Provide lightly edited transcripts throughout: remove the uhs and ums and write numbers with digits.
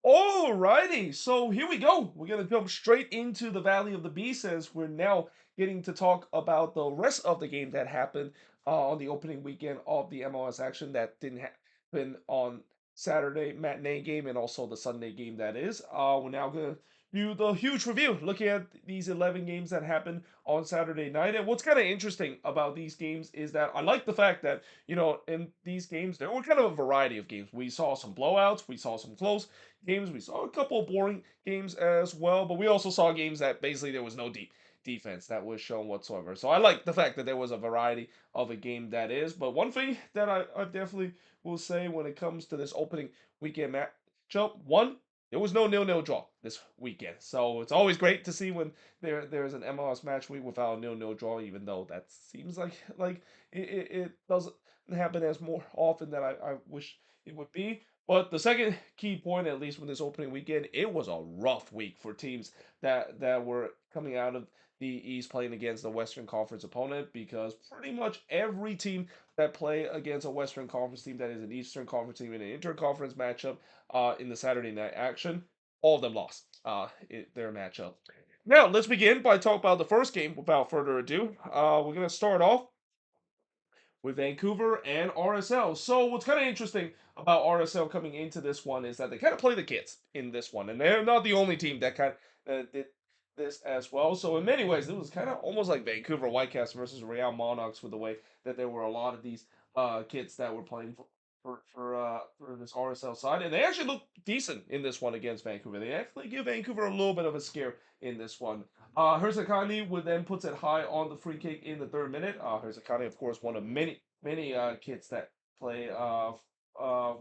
Alrighty, so here we go. We're gonna jump straight into the Valley of the Beast as we're now getting to talk about the rest of the game that happened on the opening weekend of the MLS action that didn't happen on Saturday matinee game and also the Sunday game that is. We're now gonna do the huge review, looking at these 11 games that happened on Saturday night. And what's kind of interesting about these games is that I like the fact that in these games there were kind of a variety of games. We saw some blowouts, we saw some close games. We saw a couple of boring games as well, but we also saw games that basically there was no deep defense that was shown whatsoever. So I like the fact that there was a variety of a game that is. But one thing that I definitely will say when it comes to this opening weekend matchup, one, there was no nil-nil draw this weekend. So it's always great to see when there's an MLS match week without a nil-nil draw, even though that seems like it doesn't happen as more often than I wish it would be. But the second key point, at least with this opening weekend, it was a rough week for teams that were coming out of the East playing against the Western Conference opponent because pretty much every team that play against a Western Conference team that is an Eastern Conference team in an interconference matchup in the Saturday night action, all of them lost their matchup. Now, let's begin by talking about the first game without further ado. We're going to start off with Vancouver and RSL. So what's kind of interesting about RSL coming into this one is that they kind of play the kids in this one, and they're not the only team that kind of did this as well. So in many ways, it was kind of almost like Vancouver Whitecaps versus Real Monarchs with the way that there were a lot of these kids that were playing for this RSL side, and they actually looked decent in this one against Vancouver. They actually give Vancouver a little bit of a scare in this one. Herzakani would then puts it high on the free kick in the third minute. Herzakani, of course, one of many kids that play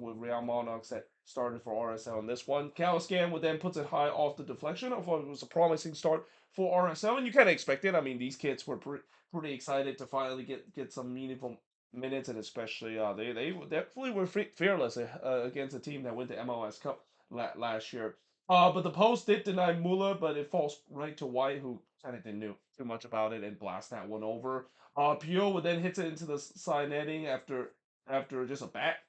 with Real Monarchs that started for RSL in this one. Caliscan would then puts it high off the deflection. I thought it was a promising start for RSL, and you kind of expect it. I mean, these kids were pretty excited to finally get some meaningful minutes, and especially they definitely were fearless against a team that went to MLS Cup last year. But the post did deny Muller, but it falls right to White, who kind of didn't know too much about it and blast that one over. Pio would then hit it into the side netting after just a back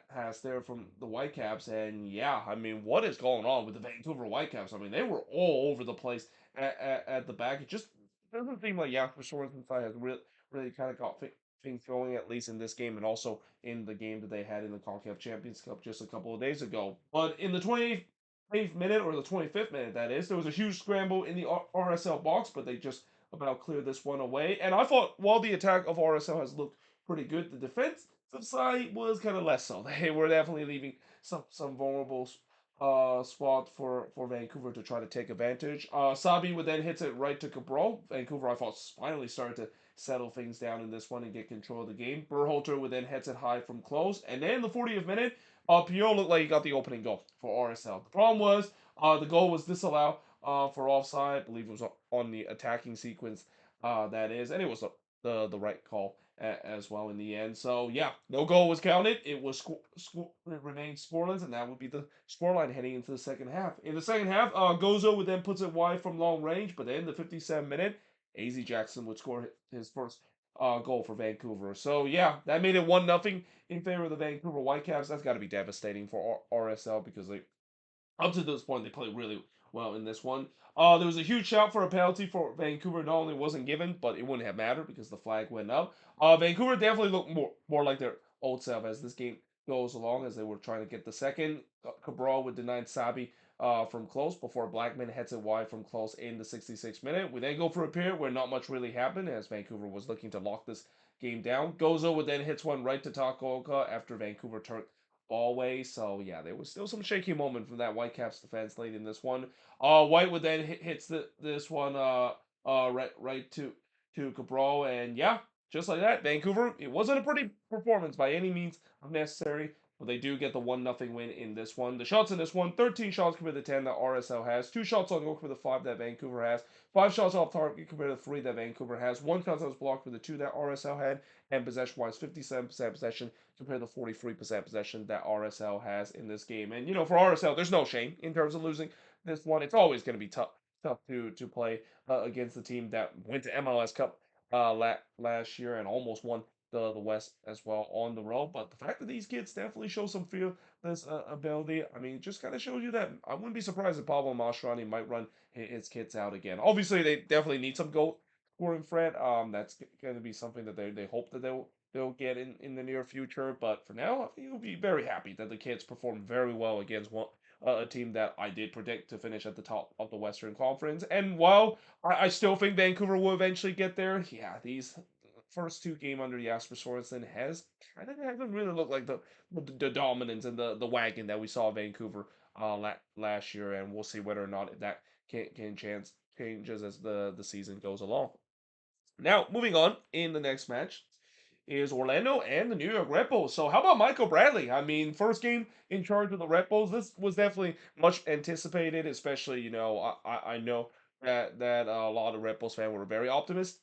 pass there from the Whitecaps, and yeah, I mean, what is going on with the Vancouver Whitecaps? I mean, they were all over the place at the back. It just doesn't seem like Jasper Sorensen has really kind of got things going, at least in this game and also in the game that they had in the CONCACAF Champions Cup just a couple of days ago. But in the 28th minute, or the 25th minute, that is, there was a huge scramble in the RSL box, but they just about cleared this one away. And I thought while the attack of RSL has looked pretty good, the defensive side was kind of less so. They were definitely leaving some vulnerable spot for Vancouver to try to take advantage. Sabi would then hit it right to Cabral. Vancouver, I thought, finally started to settle things down in this one and get control of the game. Berhalter would then hit it high from close. And then in the 40th minute, Pio looked like he got the opening goal for RSL. The problem was the goal was disallowed for offside. I believe it was on the attacking sequence, that is. And it was the right call as well in the end. So yeah, no goal was counted. It was it remained scoreless, and that would be the scoreline heading into the second half. In the second half, Gozo would then puts it wide from long range, but then the 57th minute, AZ Jackson would score his first goal for Vancouver. So yeah, that made it 1-0 in favor of the Vancouver Whitecaps. That's got to be devastating for RSL because they up to this point, they played really well in this one. There was a huge shout for a penalty for Vancouver. Not only wasn't given, but it wouldn't have mattered because the flag went up. Vancouver definitely looked more like their old self as this game goes along, as they were trying to get the second. Cabral would deny Sabi from close before Blackman heads it wide from close in the 66th minute. We then go for a period where not much really happened as Vancouver was looking to lock this game down. Gozo would then hits one right to Takaoka after Vancouver turned Ballway. So yeah, there was still some shaky moment from that Whitecaps defense late in this one. White would then hits this one right to Cabral, and yeah, just like that, Vancouver. It wasn't a pretty performance by any means necessary, but they do get the 1-0 win in this one. The shots in this one: 13 shots compared to 10 that RSL has, 2 shots on goal compared to 5 that Vancouver has, 5 shots off target compared to 3 that Vancouver has, 1 shot that was blocked for the 2 that RSL had, and possession-wise, 57% possession compared to 43% possession that RSL has in this game. And for RSL, there's no shame in terms of losing this one. It's always going to be tough to play against the team that went to MLS Cup last year and almost won the West as well on the road. But the fact that these kids definitely show some fearless ability, I mean, it just kind of shows you that I wouldn't be surprised if Pablo Mastroeni might run his kids out again. Obviously, they definitely need some goal scoring threat. That's going to be something that they hope that they'll get in the near future. But for now, I think you'll be very happy that the kids performed very well against a team that I did predict to finish at the top of the Western Conference. And while I still think Vancouver will eventually get there, yeah, these first two game under Jasper Sorensen has kind of hasn't really looked like the dominance and the wagon that we saw in Vancouver last year, and we'll see whether or not that can chance changes as the season goes along. Now, moving on in the next match is Orlando and the New York Red Bulls. So, how about Michael Bradley? I mean, first game in charge of the Red Bulls. This was definitely much anticipated, especially I know that a lot of Red Bulls fans were very optimistic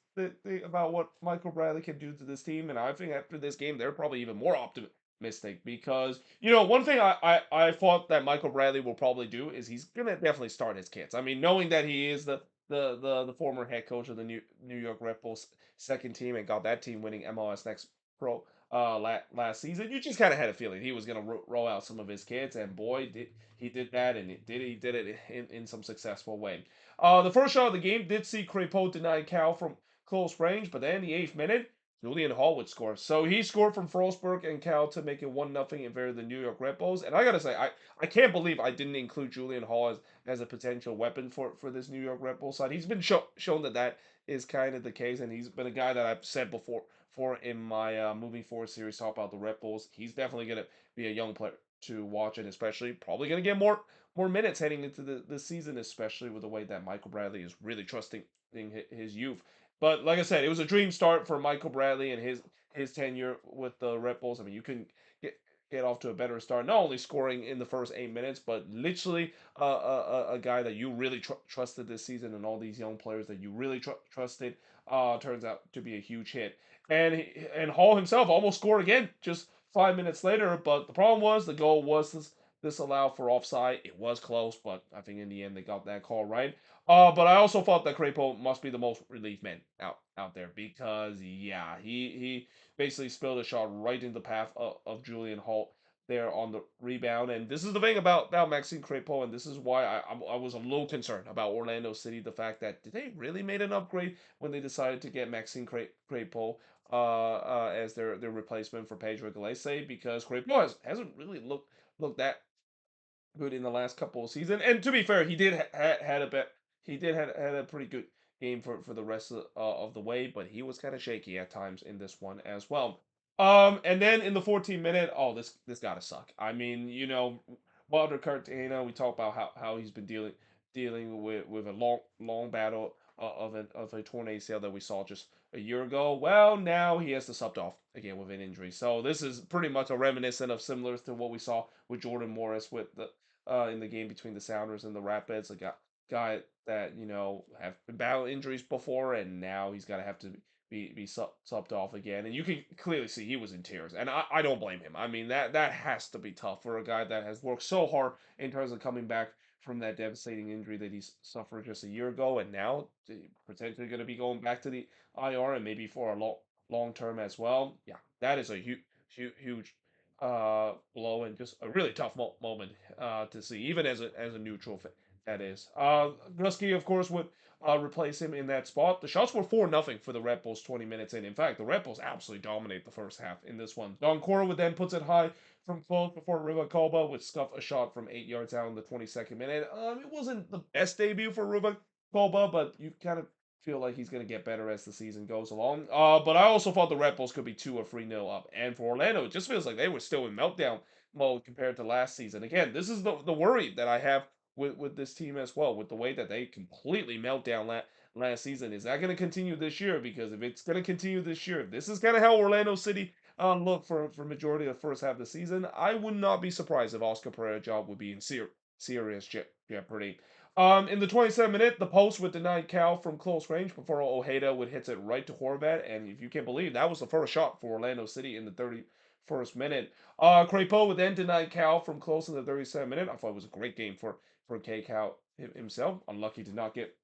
about what Michael Bradley can do to this team, and I think after this game they're probably even more optimistic because one thing I thought that Michael Bradley will probably do is he's gonna definitely start his kids. I mean, knowing that he is the former head coach of the New York Red Bulls second team and got that team winning MLS Next Pro last season, you just kind of had a feeling he was going to roll out some of his kids, and boy, did that, and he did it in some successful way. The first shot of the game did see Crepeau deny Cal from close range, but then in the 8th minute, Julian Hall would score. So he scored from Frostberg and Cal to make it 1-0 in favor of the New York Red Bulls. And I gotta say, I can't believe I didn't include Julian Hall as a potential weapon for this New York Red Bull side. He's been shown that is kind of the case, and he's been a guy that I've said before in my moving forward series talk about the Red Bulls. He's definitely gonna be a young player to watch, and especially probably gonna get more minutes heading into the season, especially with the way that Michael Bradley is really trusting his youth. But like I said, it was a dream start for Michael Bradley and his tenure with the Red Bulls. I mean, you can get off to a better start, not only scoring in the first 8 minutes, but literally a guy that you really trusted this season, and all these young players that you really trusted turns out to be a huge hit. And Hall himself almost scored again just 5 minutes later, but the problem was the goal was disallowed for offside. It was close, but I think in the end they got that call right. But I also thought that Crepeau must be the most relief man out there because yeah, he basically spilled a shot right in the path of Julian Holt there on the rebound. And this is the thing about Maxime Crepeau, and this is why I was a little concerned about Orlando City. The fact that did they really made an upgrade when they decided to get Maxime Crepeau as their replacement for Pedro Galese, because Crepeau hasn't really looked that good in the last couple of seasons. And to be fair, he did had a bit. He did had a pretty good game for the rest of the way, but he was kind of shaky at times in this one as well. And then in the 14th minute, oh, this gotta suck. I mean, Wilder Cartagena. We talked about how he's been dealing with a long battle of a torn ACL that we saw just a year ago. Well, now he has to subbed off again with an injury. So this is pretty much a reminiscent of similar to what we saw with Jordan Morris with the in the game between the Sounders and the Rapids. A guy that have been battle injuries before, and now he's got to have to be subbed off again. And you can clearly see he was in tears, and I don't blame him. I mean that has to be tough for a guy that has worked so hard in terms of coming back from that devastating injury that he suffered just a year ago, and now potentially going to be going back to the IR and maybe for a long term as well. Yeah, that is a huge blow and just a really tough moment to see, even as a neutral that is. Gusky, of course, would replace him in that spot. The shots were 4-0 for the Red Bulls 20 minutes in. In fact, the Red Bulls absolutely dominate the first half in this one. Don Cora would then puts it high from close before Ruben Kolba would scuff a shot from 8 yards out in the 22nd minute. It wasn't the best debut for Ruben Kolba, but you kind of feel like he's going to get better as the season goes along. But I also thought the Red Bulls could be 2 or 3-0 up. And for Orlando, it just feels like they were still in meltdown mode compared to last season. Again, this is the worry that I have with this team as well, with the way that they completely melt down last season. Is that going to continue this year? Because if it's going to continue this year, if this is kind of how Orlando City look for majority of the first half of the season, I would not be surprised if Oscar Pereira job would be in serious jeopardy. In the 27th minute, the post would deny Cal from close range before Ojeda would hit it right to Horvat. And if you can believe, that was the first shot for Orlando City in the 31st minute. Crepeau would then deny Cal from close in the 37th minute. I thought it was a great game for K Cal himself. Unlucky to not get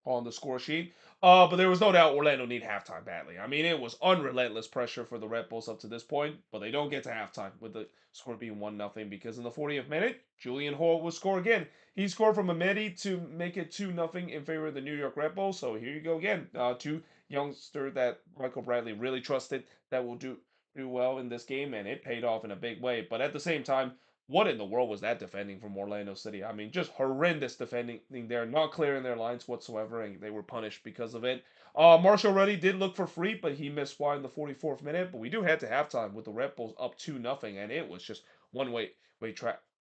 on the score sheet. But there was no doubt Orlando need halftime badly. I mean, it was unrelentless pressure for the Red Bulls up to this point, but they don't get to halftime with the score being 1-0 because in the 40th minute, Julian Hoare will score again. He scored from a midi to make it 2-0 in favor of the New York Red Bulls. So here you go again. Two youngster that Michael Bradley really trusted that will do well in this game, and it paid off in a big way. But at the same time, what in the world was that defending from Orlando City? I mean, just horrendous defending there, not clearing their lines whatsoever, and they were punished because of it. Marshall Ruddy did look for free, but he missed wide in the 44th minute. But we do head to halftime with the Red Bulls up 2-0, and it was just one way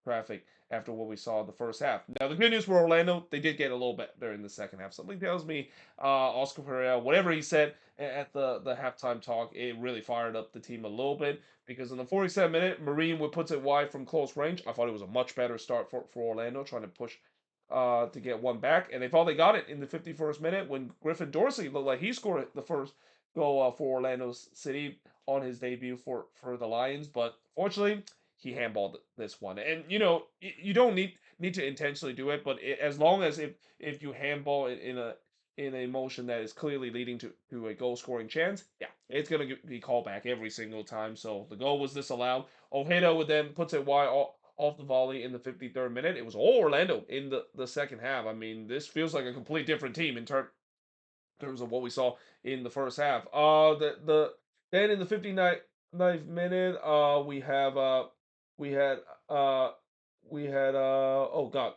traffic after what we saw in the first half. Now, the good news for Orlando, they did get a little better in the second half. Something tells me Oscar Pereira, whatever he said at the halftime talk, it really fired up the team a little bit because in the 47th minute, Marine would put it wide from close range. I thought it was a much better start for Orlando, trying to push to get one back, and they thought they got it in the 51st minute when Griffin Dorsey looked like he scored the first goal for Orlando City on his debut for the Lions, but fortunately he handballed this one. And you don't need to intentionally do it, but as long as if you handball it in a motion that is clearly leading to a goal scoring chance, yeah, it's going to be called back every single time. So the goal was disallowed. Ojeda would then puts it wide off the volley in the 53rd minute. It was all Orlando in the second half. I mean, this feels like a complete different team in terms of what we saw in the first half. Then in the 59th minute, we had uh we had oh god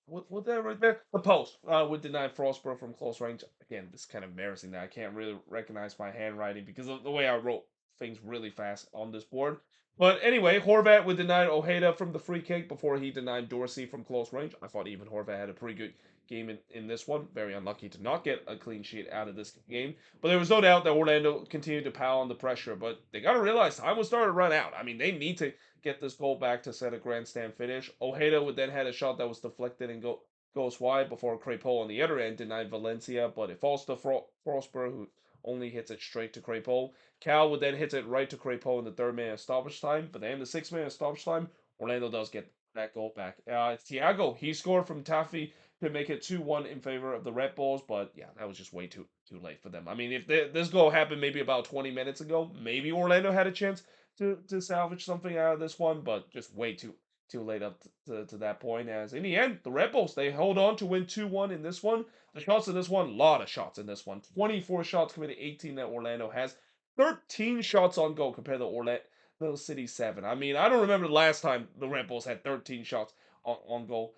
what that right there, the post would deny Frostborough from close range. Again, this is kind of embarrassing that I can't really recognize my handwriting because of the way I wrote things really fast on this board. But anyway, Horvat would deny Ojeda from the free kick before he denied Dorsey from close range. I thought even Horvat had a pretty good game in this one. Very unlucky to not get a clean sheet out of this game. But there was no doubt that Orlando continued to pile on the pressure. But they got to realize time was starting to run out. I mean, they need to get this goal back to set a grandstand finish. Ojeda would then had a shot that was deflected and goes wide before Crepeau on the other end denied Valencia, but it falls to Frostberg, who only hits it straight to Crepeau. Cal would then hit it right to Crepeau in the third minute of stoppage time, but then in the 6 minute stoppage time, Orlando does get that goal back. Thiago, he scored from Taffy to make it 2-1 in favor of the Red Bulls, but yeah, that was just way too late for them. I mean, if this goal happened maybe about 20 minutes ago, maybe Orlando had a chance to salvage something out of this one, but just way too late up to that point. As in the end, the Red Bulls they hold on to win 2-1 in this one. The shots in this one, a lot of shots in this one. 24 shots committed, 18 that Orlando has. 13 shots on goal compared to Orlando City 7. I mean, I don't remember the last time the Red Bulls had 13 shots on goal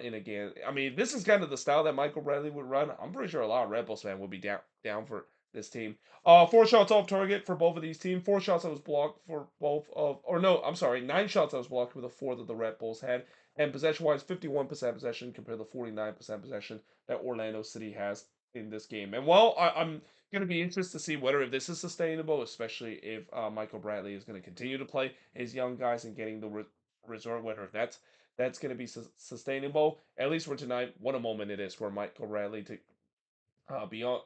in a game. I mean, this is kind of the style that Michael Bradley would run. I'm pretty sure a lot of Red Bulls fans would be down for this team. 4 shots off target for both of these teams. 4 shots that was blocked for both of, or no, I'm sorry, 9 shots that was blocked with a four that the Red Bulls had. And possession-wise, 51% possession compared to 49% possession that Orlando City has in this game. And while I'm going to be interested to see whether if this is sustainable, especially if Michael Bradley is going to continue to play his young guys and getting the resort, whether that's going to be sustainable. At least for tonight, what a moment it is for Michael Bradley to be on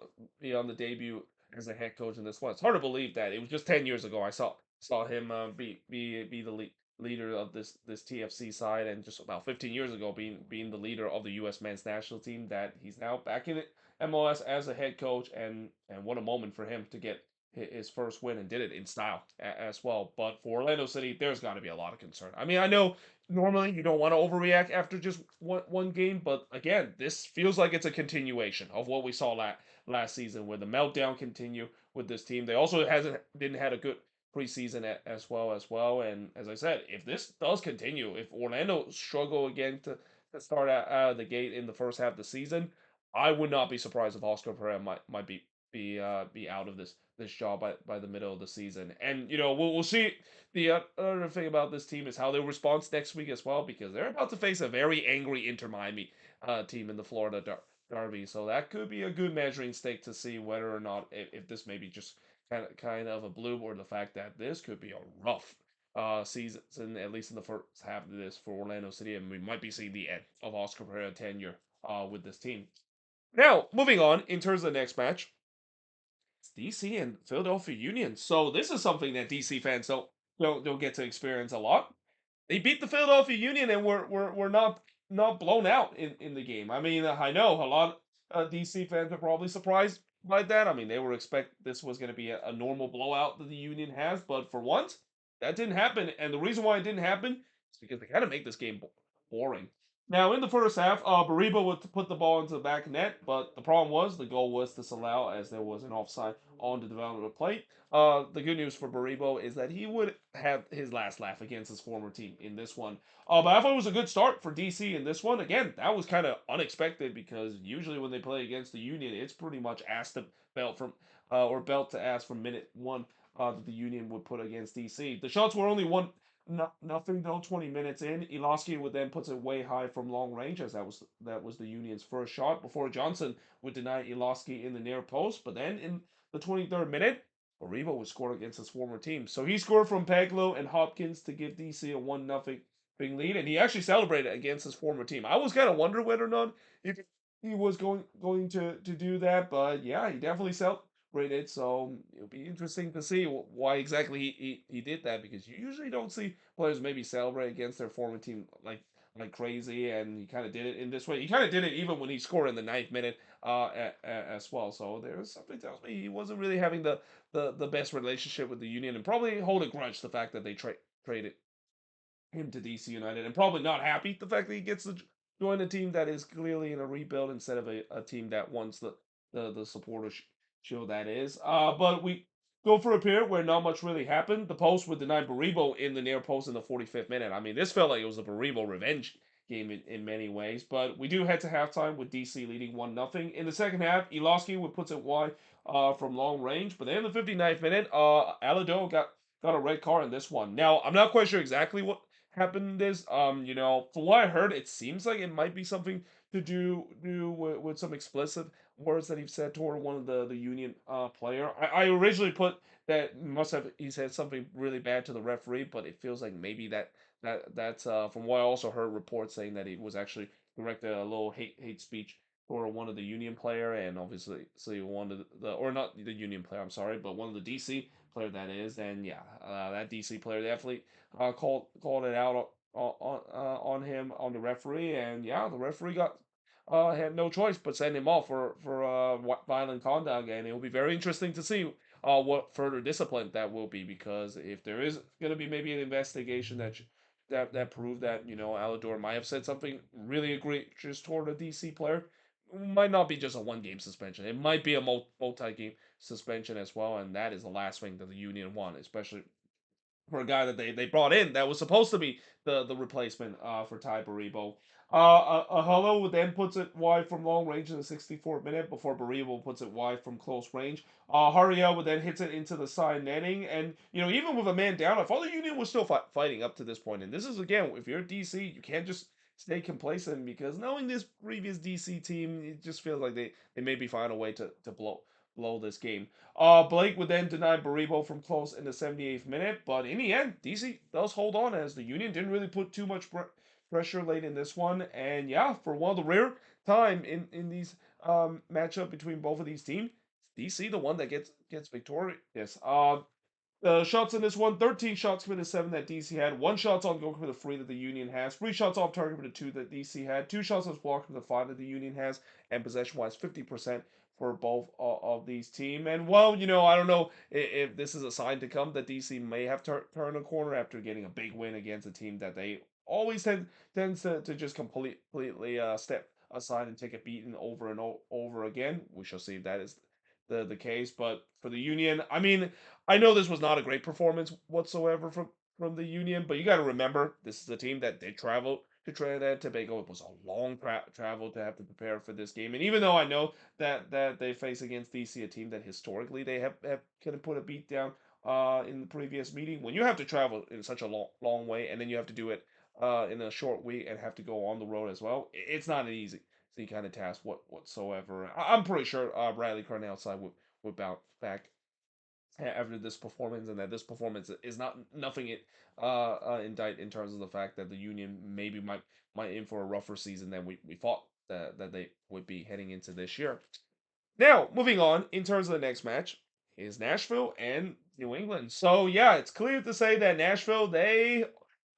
the debut as a head coach in this one. It's hard to believe that it was just 10 years ago. I saw him be the leader of this TFC side, and just about 15 years ago being the leader of the U.S. men's national team. That he's now back in MLS as a head coach, and what a moment for him to get his first win and did it in style as well. But for Orlando City, there's got to be a lot of concern. I mean, I know normally you don't want to overreact after just one game, but again, this feels like it's a continuation of what we saw last season, where the meltdown continue with this team. They also hasn't didn't had a good preseason as well. And as I said, if this does continue, if Orlando struggle again to start out of the gate in the first half of the season, I would not be surprised if Oscar Pereira might be out of this job by the middle of the season. And we'll see. The other thing about this team is how they'll respond next week as well, because they're about to face a very angry Inter Miami team in the Florida Derby. So that could be a good measuring stick to see whether or not if this may be just kind of a bloom, or the fact that this could be a rough season, at least in the first half of this for Orlando City, and we might be seeing the end of Oscar Pereira tenure with this team. Now, moving on in terms of the next match, it's DC and Philadelphia Union. So this is something that DC fans don't get to experience a lot. They beat the Philadelphia Union and we're not blown out in the game. I mean, I know DC fans are probably surprised by that. I mean, they were expect this was going to be a normal blowout that the Union has, but for once, that didn't happen. And the reason why it didn't happen is because they kind of make this game boring. Now, in the first half, Bariba would put the ball into the back net, but the problem was the goal was disallowed as there was an offside on the development plate. The good news for Baribo is that he would have his last laugh against his former team in this one. But I thought it was a good start for DC in this one. Again, that was kind of unexpected because usually when they play against the Union, it's pretty much ass to belt from or belt to ass from minute one that the Union would put against DC. The shots were only one nothing though. 20 minutes in, Iloski would then puts it way high from long range as that was the Union's first shot before Johnson would deny Iloski in the near post. But then in the 23rd minute, Oribo would score against his former team. So he scored from Paglo and Hopkins to give DC a 1-0 big lead, and he actually celebrated against his former team. I was kind of wondering whether or not if he was going to do that, but yeah, he definitely celebrated. So it'll be interesting to see why exactly he did that because you usually don't see players maybe celebrate against their former team like crazy, and he kind of did it in this way. He kind of did it even when he scored in the ninth minute as well. So there's something tells me he wasn't really having the best relationship with the Union and probably hold a grudge the fact that they traded him to DC United and probably not happy the fact that he gets to join a team that is clearly in a rebuild instead of a team that wants the supporter shield that is. But we go for a period where not much really happened. The post would deny Baribo in the near post in the 45th minute. I mean, this felt like it was a Baribo revenge game in many ways, but we do head to halftime with DC leading 1-0. In the second half, Iloski would puts it wide from long range, but then in the 59th minute, Alado got a red card in this one. Now, I'm not quite sure exactly what happened this. From what I heard, it seems like it might be something to do with some explicit words that he said toward one of the Union player. I originally put that must have he said something really bad to the referee, but it feels like maybe that's from what I also heard reports saying that he was actually directed a little hate speech for one of the Union player and obviously one of the or not the Union player, I'm sorry, but one of the DC player that is, and yeah, that DC player definitely called it out on him on the referee, and yeah, the referee got had no choice but send him off for violent conduct, and it will be very interesting to see what further discipline that will be because if there is going to be maybe an investigation that proved that Alador might have said something really egregious toward a DC player. Might not be just a 1 game suspension. It might be a multi-game suspension as well, and that is the last thing that the Union want, especially for a guy that they brought in that was supposed to be the replacement for Ty Baribo. Hello then puts it wide from long range in the 64th minute before Baribo puts it wide from close range. Hariel would then hits it into the side netting, and even with a man down, I thought the Union was still fighting up to this point. And this is again, if you're DC, you can't just stay complacent because knowing this previous DC team, it just feels like they maybe find a way to blow this game. Blake would then deny Baribo from close in the 78th minute, but in the end, DC does hold on as the Union didn't really put too much pressure late in this one. And yeah, for one of the rare time in these matchup between both of these teams, DC the one that gets victorious. Shots in this one, 13 shots for the 7 that DC had, 1 shot on goal for the 3 that the Union has, 3 shots off target for the 2 that DC had, 2 shots on block for the 5 that the Union has, and possession-wise, 50% for both of these teams. And well, I don't know if this is a sign to come that DC may have turned a corner after getting a big win against a team that they always tends to just completely step aside and take a beating over and over again. We shall see if that is the case. But for the Union, I mean, I know this was not a great performance whatsoever from the Union, but you got to remember this is a team that they traveled to Trinidad and Tobago. It was a long travel to have to prepare for this game, and even though I know that they face against DC, a team that historically they have kind of put a beat down in the previous meeting, when you have to travel in such a long way, and then you have to do it in a short week and have to go on the road as well, it's not an easy kind of task whatsoever. I'm pretty sure Riley Cornell side would bounce back after this performance, and that this performance is not nothing indict in terms of the fact that the Union maybe might in for a rougher season than we thought that they would be heading into this year. Now, moving on in terms of the next match is Nashville and New England. So yeah, it's clear to say that Nashville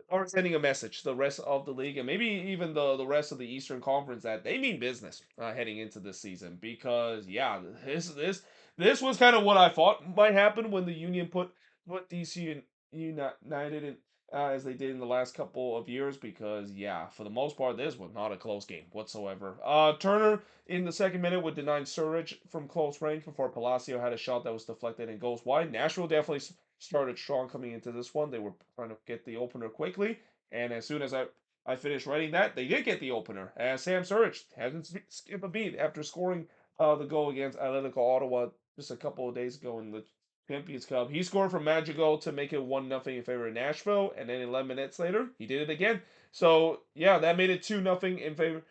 are sending a message to the rest of the league and maybe even the rest of the Eastern Conference that they mean business heading into this season. Because yeah, this was kind of what I thought might happen when the Union put DC United in. As they did in the last couple of years, because yeah, for the most part, this was not a close game whatsoever. Turner in the second minute would deny Surridge from close range before Palacio had a shot that was deflected and goes wide. Nashville definitely started strong coming into this one. They were trying to get the opener quickly, and as soon as I finished writing that, they did get the opener. As Sam Surridge hasn't skipped a beat after scoring the goal against Atletico Ottawa just a couple of days ago in the Champions Cup. He scored from Magical to make it 1-0 in favor of Nashville, and then 11 minutes later, he did it again. So, yeah, that made it 2-0 in favor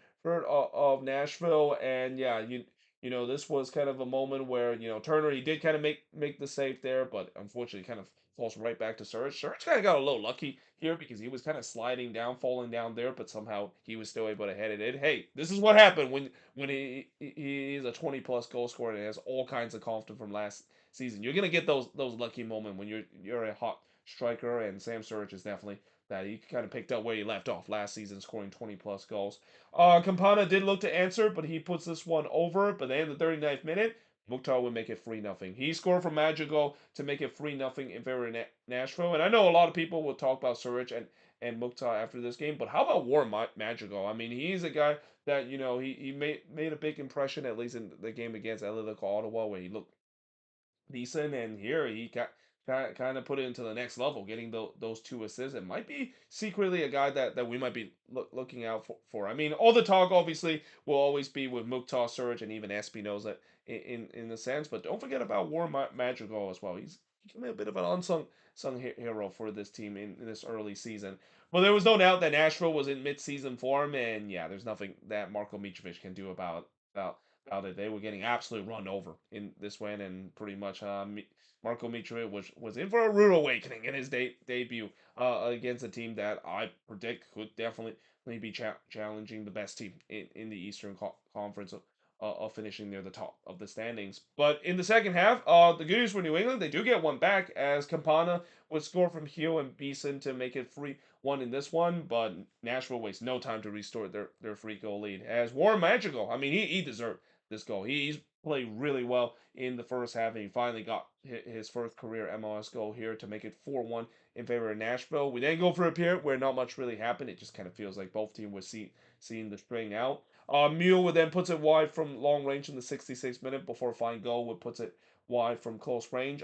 of Nashville, and yeah, this was kind of a moment where Turner he did kind of make the save there, but unfortunately, kind of falls right back to Surridge. Surridge kind of got a little lucky here because he was kind of sliding down, falling down there, but somehow he was still able to head it in. Hey, this is what happened when he is a 20+ goal scorer and has all kinds of confidence from last season. You're gonna get those lucky moments when you're a hot striker, and Sam Surridge is definitely that. He kind of picked up where he left off last season, scoring 20+ goals. Campana did look to answer, but he puts this one over. But then in the 39th minute, Mukhtar would make it 3-0. He scored from Magical to make it 3-0 in favor of Nashville. And I know a lot of people will talk about Surridge and Mukhtar after this game, but how about War Magical? I mean, he's a guy that he made a big impression at least in the game against Atletico Ottawa, where he looked decent, and here he kind of put it into the next level, getting those two assists. It might be secretly a guy that we might be looking out for. I mean, all the talk obviously will always be with Mukhtar, Surge, and even Espinoza in the sense, but don't forget about War Madrigal as well. He's becoming a bit of an unsung hero for this team in this early season. Well, there was no doubt that Nashville was in mid-season form, and yeah, there's nothing that Marko Mitrovic can do about it. They were getting absolutely run over in this win, and pretty much Marco Mitrovic was in for a rude awakening in his debut against a team that I predict could definitely be challenging the best team in the Eastern Conference of finishing near the top of the standings. But in the second half, the good news for New England, they do get one back as Campana would score from Hugh and Beeson to make it 3-1 in this one, but Nashville wastes no time to restore their free goal lead. As Warren Magical, I mean, he deserved this goal. He's played really well in the first half, and he finally got his first career MLS goal here to make it 4-1 in favor of Nashville. We then go for a period where not much really happened. It just kind of feels like both teams were seeing the string out. Mule would then puts it wide from long range in the 66th minute before a fine goal would puts it wide from close range.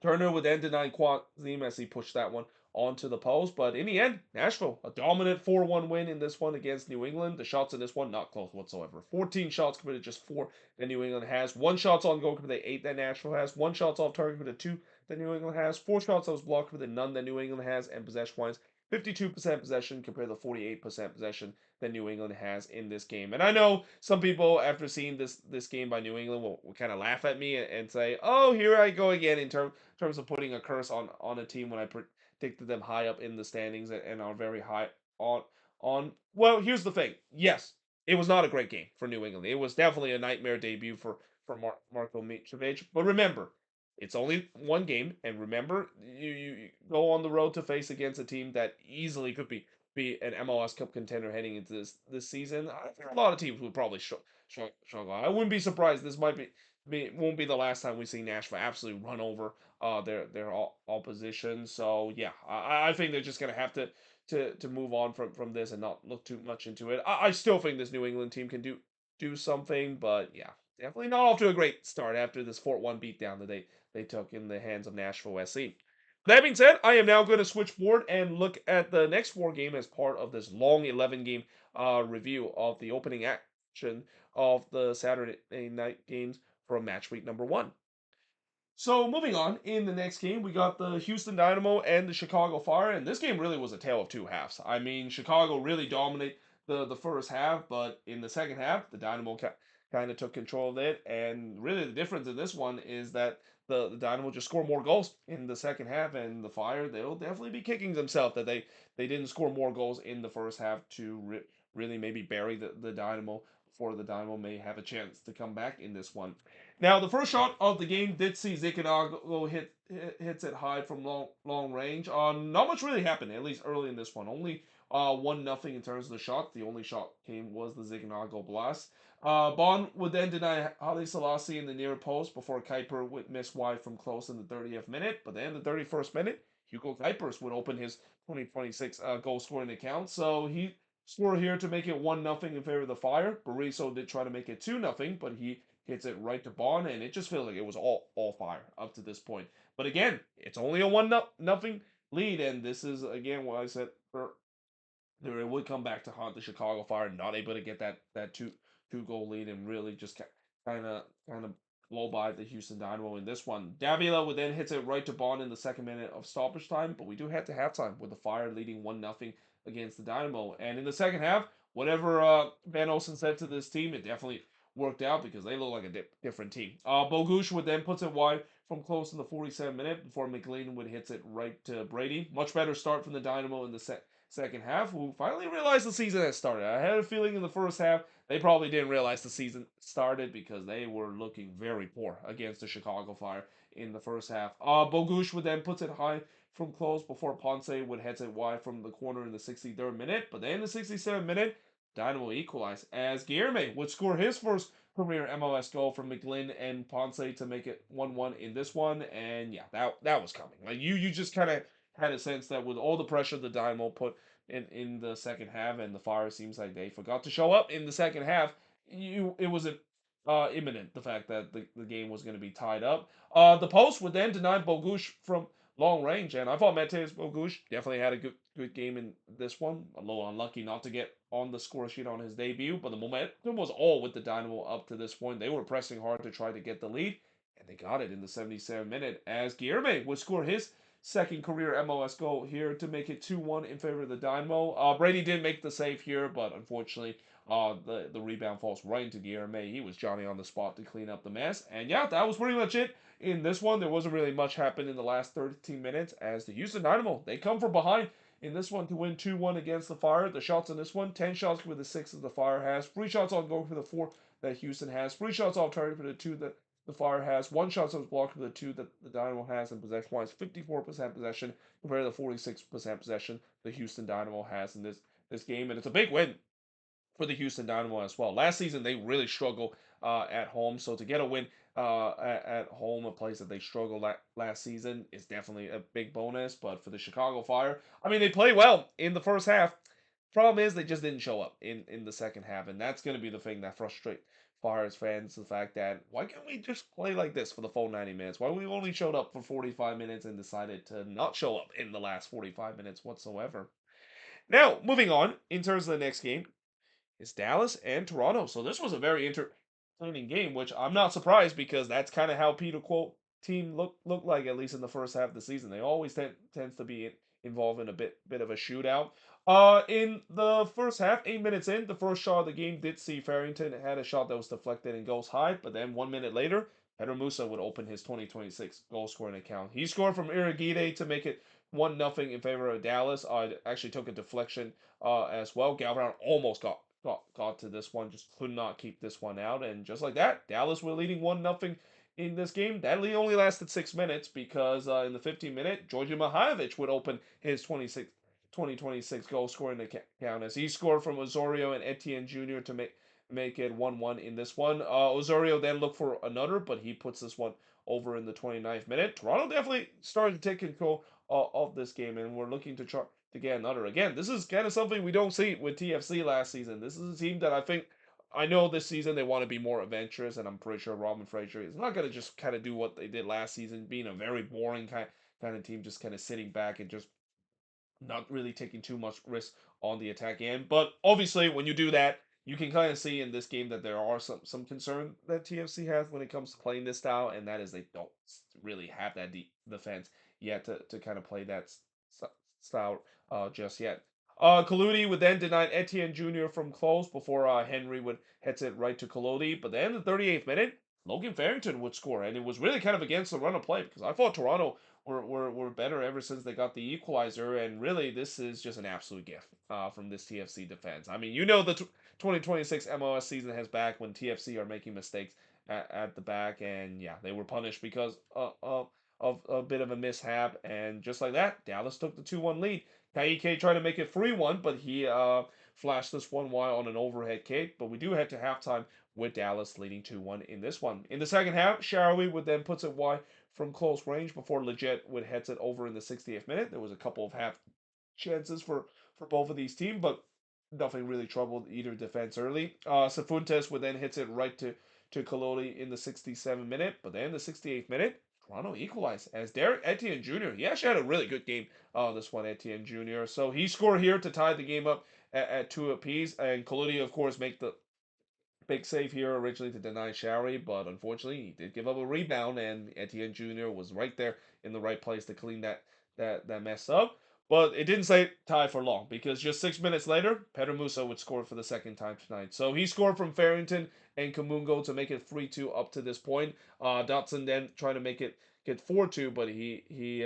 Turner would then deny Quazim as he pushed that one onto the post. But in the end, Nashville, a dominant 4-1 win in this one against New England. The shots in this one, not close whatsoever. 14 shots committed, just 4 that New England has. 1 shots on goal committed, 8 that Nashville has. 1 shots off target committed, 2 that New England has. 4 shots that was blocked committed, none that New England has. And possession-wise, 52% possession compared to 48% possession that New England has in this game. And I know some people, after seeing this game by New England, will kind of laugh at me and say, "Oh, here I go again in terms of putting a curse on a team when I predicted them high up in the standings and are very high on." Well, here's the thing. Yes, it was not a great game for New England. It was definitely a nightmare debut for Marko Mitrovic. But remember, it's only one game, and remember, you go on the road to face against a team that easily could be an MLS Cup contender heading into this season. I think a lot of teams would probably struggle. I wouldn't be surprised. This might won't be the last time we see Nashville absolutely run over their opposition. So yeah, I think they're just gonna have to move on from this and not look too much into it. I still think this New England team can do something, but yeah, definitely not off to a great start after this 4-1 beatdown that they took in the hands of Nashville SC. That being said, I am now going to switch forward and look at the next 4 game as part of this long 11 game review of the opening action of the Saturday night games from match week number 1. So moving on, in the next game, we got the Houston Dynamo and the Chicago Fire, and this game really was a tale of two halves. I mean, Chicago really dominated the first half, but in the second half, the Dynamo kind of took control of it, and really the difference in this one is that the Dynamo just scored more goals in the second half, and the Fire, they'll definitely be kicking themselves that they didn't score more goals in the first half to really maybe bury the Dynamo before the Dynamo may have a chance to come back in this one. Now, the first shot of the game did see Zichanaga hits it high from long range. Not much really happened, at least early in this one. Only 1-0 in terms of the shot. The only shot came was the Zichanaga blast. Bond would then deny Haile Selassie in the near post before Kuiper would miss wide from close in the 30th minute. But then in the 31st minute, Hugo Kuipers would open his 2026 goal scoring account. So he scored here to make it 1-0 in favor of the Fire. Berizzo did try to make it 2-0, but he hits it right to Bond, and it just feels like it was all Fire up to this point. But again, it's only a 1-0 lead, and this is again what I said there it would come back to haunt the Chicago Fire, not able to get that two goal lead and really just kind of blow by the Houston Dynamo in this one. Davila would then hits it right to Bond in the second minute of stoppage time, but we do head to halftime with the Fire leading 1-0 against the Dynamo. And in the second half, whatever Van Olsen said to this team, it definitely worked out because they look like a different team. Bogusz would then puts it wide from close in the 47th minute before McLean would hits it right to Brady. Much better start from the Dynamo in the second half, who finally realized the season had started. I had a feeling in the first half they probably didn't realize the season started because they were looking very poor against the Chicago Fire in the first half. Bogusz would then puts it high from close before Ponce would head it wide from the corner in the 63rd minute. But then in the 67th minute, Dynamo equalized as Guilherme would score his first career MLS goal from McGlynn and Ponce to make it 1-1 in this one. And yeah, that was coming. Like you just kind of had a sense that with all the pressure the Dynamo put in the second half, and the Fire seems like they forgot to show up in the second half. It was imminent the fact that the game was going to be tied up. The post would then deny Bogusz from long range, and I thought Mateusz Bogusz definitely had a good game in this one. A little unlucky not to get on the score sheet on his debut, but the momentum was all with the Dynamo up to this point. They were pressing hard to try to get the lead, and they got it in the 77th minute as Guilherme would score his second career MLS goal here to make it 2-1 in favor of the Dynamo. Brady did make the save here, but unfortunately, the rebound falls right into Guilherme. He was Johnny on the spot to clean up the mess. And yeah, that was pretty much it in this one. There wasn't really much happen in the last 13 minutes as the Houston Dynamo, they come from behind in this one to win 2-1 against the Fire. The shots in this one, 10 shots for the 6 that the Fire has, 3 shots on goal for the 4 that Houston has, 3 shots off target for the 2 that the Fire has, 1 shot that was blocked for the 2 that the Dynamo has, and possession-wise, 54% possession compared to the 46% possession the Houston Dynamo has in this game. And it's a big win for the Houston Dynamo as well. Last season, they really struggled at home, so to get a win at home, a place that they struggled last season, is definitely a big bonus. But for the Chicago Fire, I mean, they played well in the first half. Problem is, they just didn't show up in the second half, and that's going to be the thing that frustrates Fire's fans. The fact that why can't we just play like this for the full 90 minutes? Why we only showed up for 45 minutes and decided to not show up in the last 45 minutes whatsoever? Now, moving on in terms of the next game, is Dallas and Toronto. So this was a very entertaining game, which I'm not surprised because that's kind of how Peter Quote team look like at least in the first half of the season. They always tends to be involved in a bit of a shootout. In the first half, 8 minutes in, the first shot of the game did see Farrington had a shot that was deflected and goes high, but then 1 minute later, Pedro Musa would open his 2026 goal scoring account. He scored from Iragide to make it 1-0 in favor of Dallas. Actually took a deflection as well. Galvan almost got to this one, just could not keep this one out, and just like that, Dallas were leading 1-0 in this game. That lead only lasted 6 minutes because in the 15th minute, Georgi Mihailovic would open his 2026 goal scoring account as he scored from Osorio and Etienne Jr. to make it 1-1 in this one. Osorio then looked for another, but he puts this one over in the 29th minute. Toronto definitely started to take control of this game, and we're looking to try to get another. Again, this is kind of something we don't see with TFC last season. This is a team that I know this season they want to be more adventurous, and I'm pretty sure Robin Fraser is not going to just kind of do what they did last season, being a very boring kind of team, just kind of sitting back and just not really taking too much risk on the attack end. But obviously, when you do that, you can kind of see in this game that there are some concern that TFC has when it comes to playing this style, and that is they don't really have that deep defense yet to kind of play that style just yet. Kaludi would then deny Etienne Jr. from close before Henry would heads it right to Kaludi. But then in the 38th minute, Logan Farrington would score, and it was really kind of against the run of play because I thought Toronto were better ever since they got the equalizer, and really this is just an absolute gift from this TFC defense. I mean, the 2026 MLS season has back when TFC are making mistakes at the back, and yeah, they were punished because of a bit of a mishap, and just like that, Dallas took the 2-1 lead. Kaike tried to make it 3-1, but he flashed this one wide on an overhead kick. But we do head to halftime with Dallas leading 2-1 in this one. In the second half, Sharawi would then puts it wide from close range before Legit would heads it over in the 60th minute. There was a couple of half chances for both of these teams, but nothing really troubled either defense early. Safuntes would then hits it right to Kaloli in the 67th minute, but then the 68th minute, Toronto equalized as Derek Etienne Jr. He actually had a really good game. This one Etienne Jr. So he scored here to tie the game up at two apiece, and Kaloli of course make the big save here originally to deny Showery, but unfortunately he did give up a rebound, and Etienne Jr. was right there in the right place to clean that mess up. But it didn't say tie for long because just 6 minutes later, Pedro Musa would score for the second time tonight. So he scored from Farrington and Kamungo to make it 3-2 up to this point. Dotson then trying to make it get 4-2, but he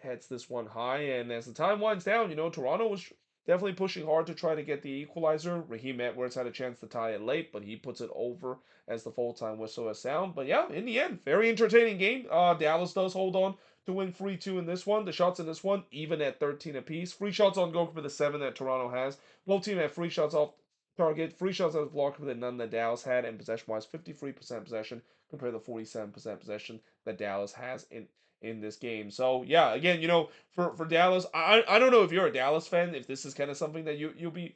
heads this one high. And as the time winds down, Toronto was definitely pushing hard to try to get the equalizer. Raheem Edwards had a chance to tie it late, but he puts it over as the full-time whistle has sound. But yeah, in the end, very entertaining game. Dallas does hold on to win 3-2 in this one. The shots in this one, even at 13 apiece. Free shots on goal for the 7 that Toronto has. Both teams have free shots off target. Free shots out of block for the none that Dallas had. And possession-wise, 53% possession compared to 47% possession that Dallas has in this game. So yeah, again, for Dallas, I don't know if you're a Dallas fan, if this is kind of something that you'll be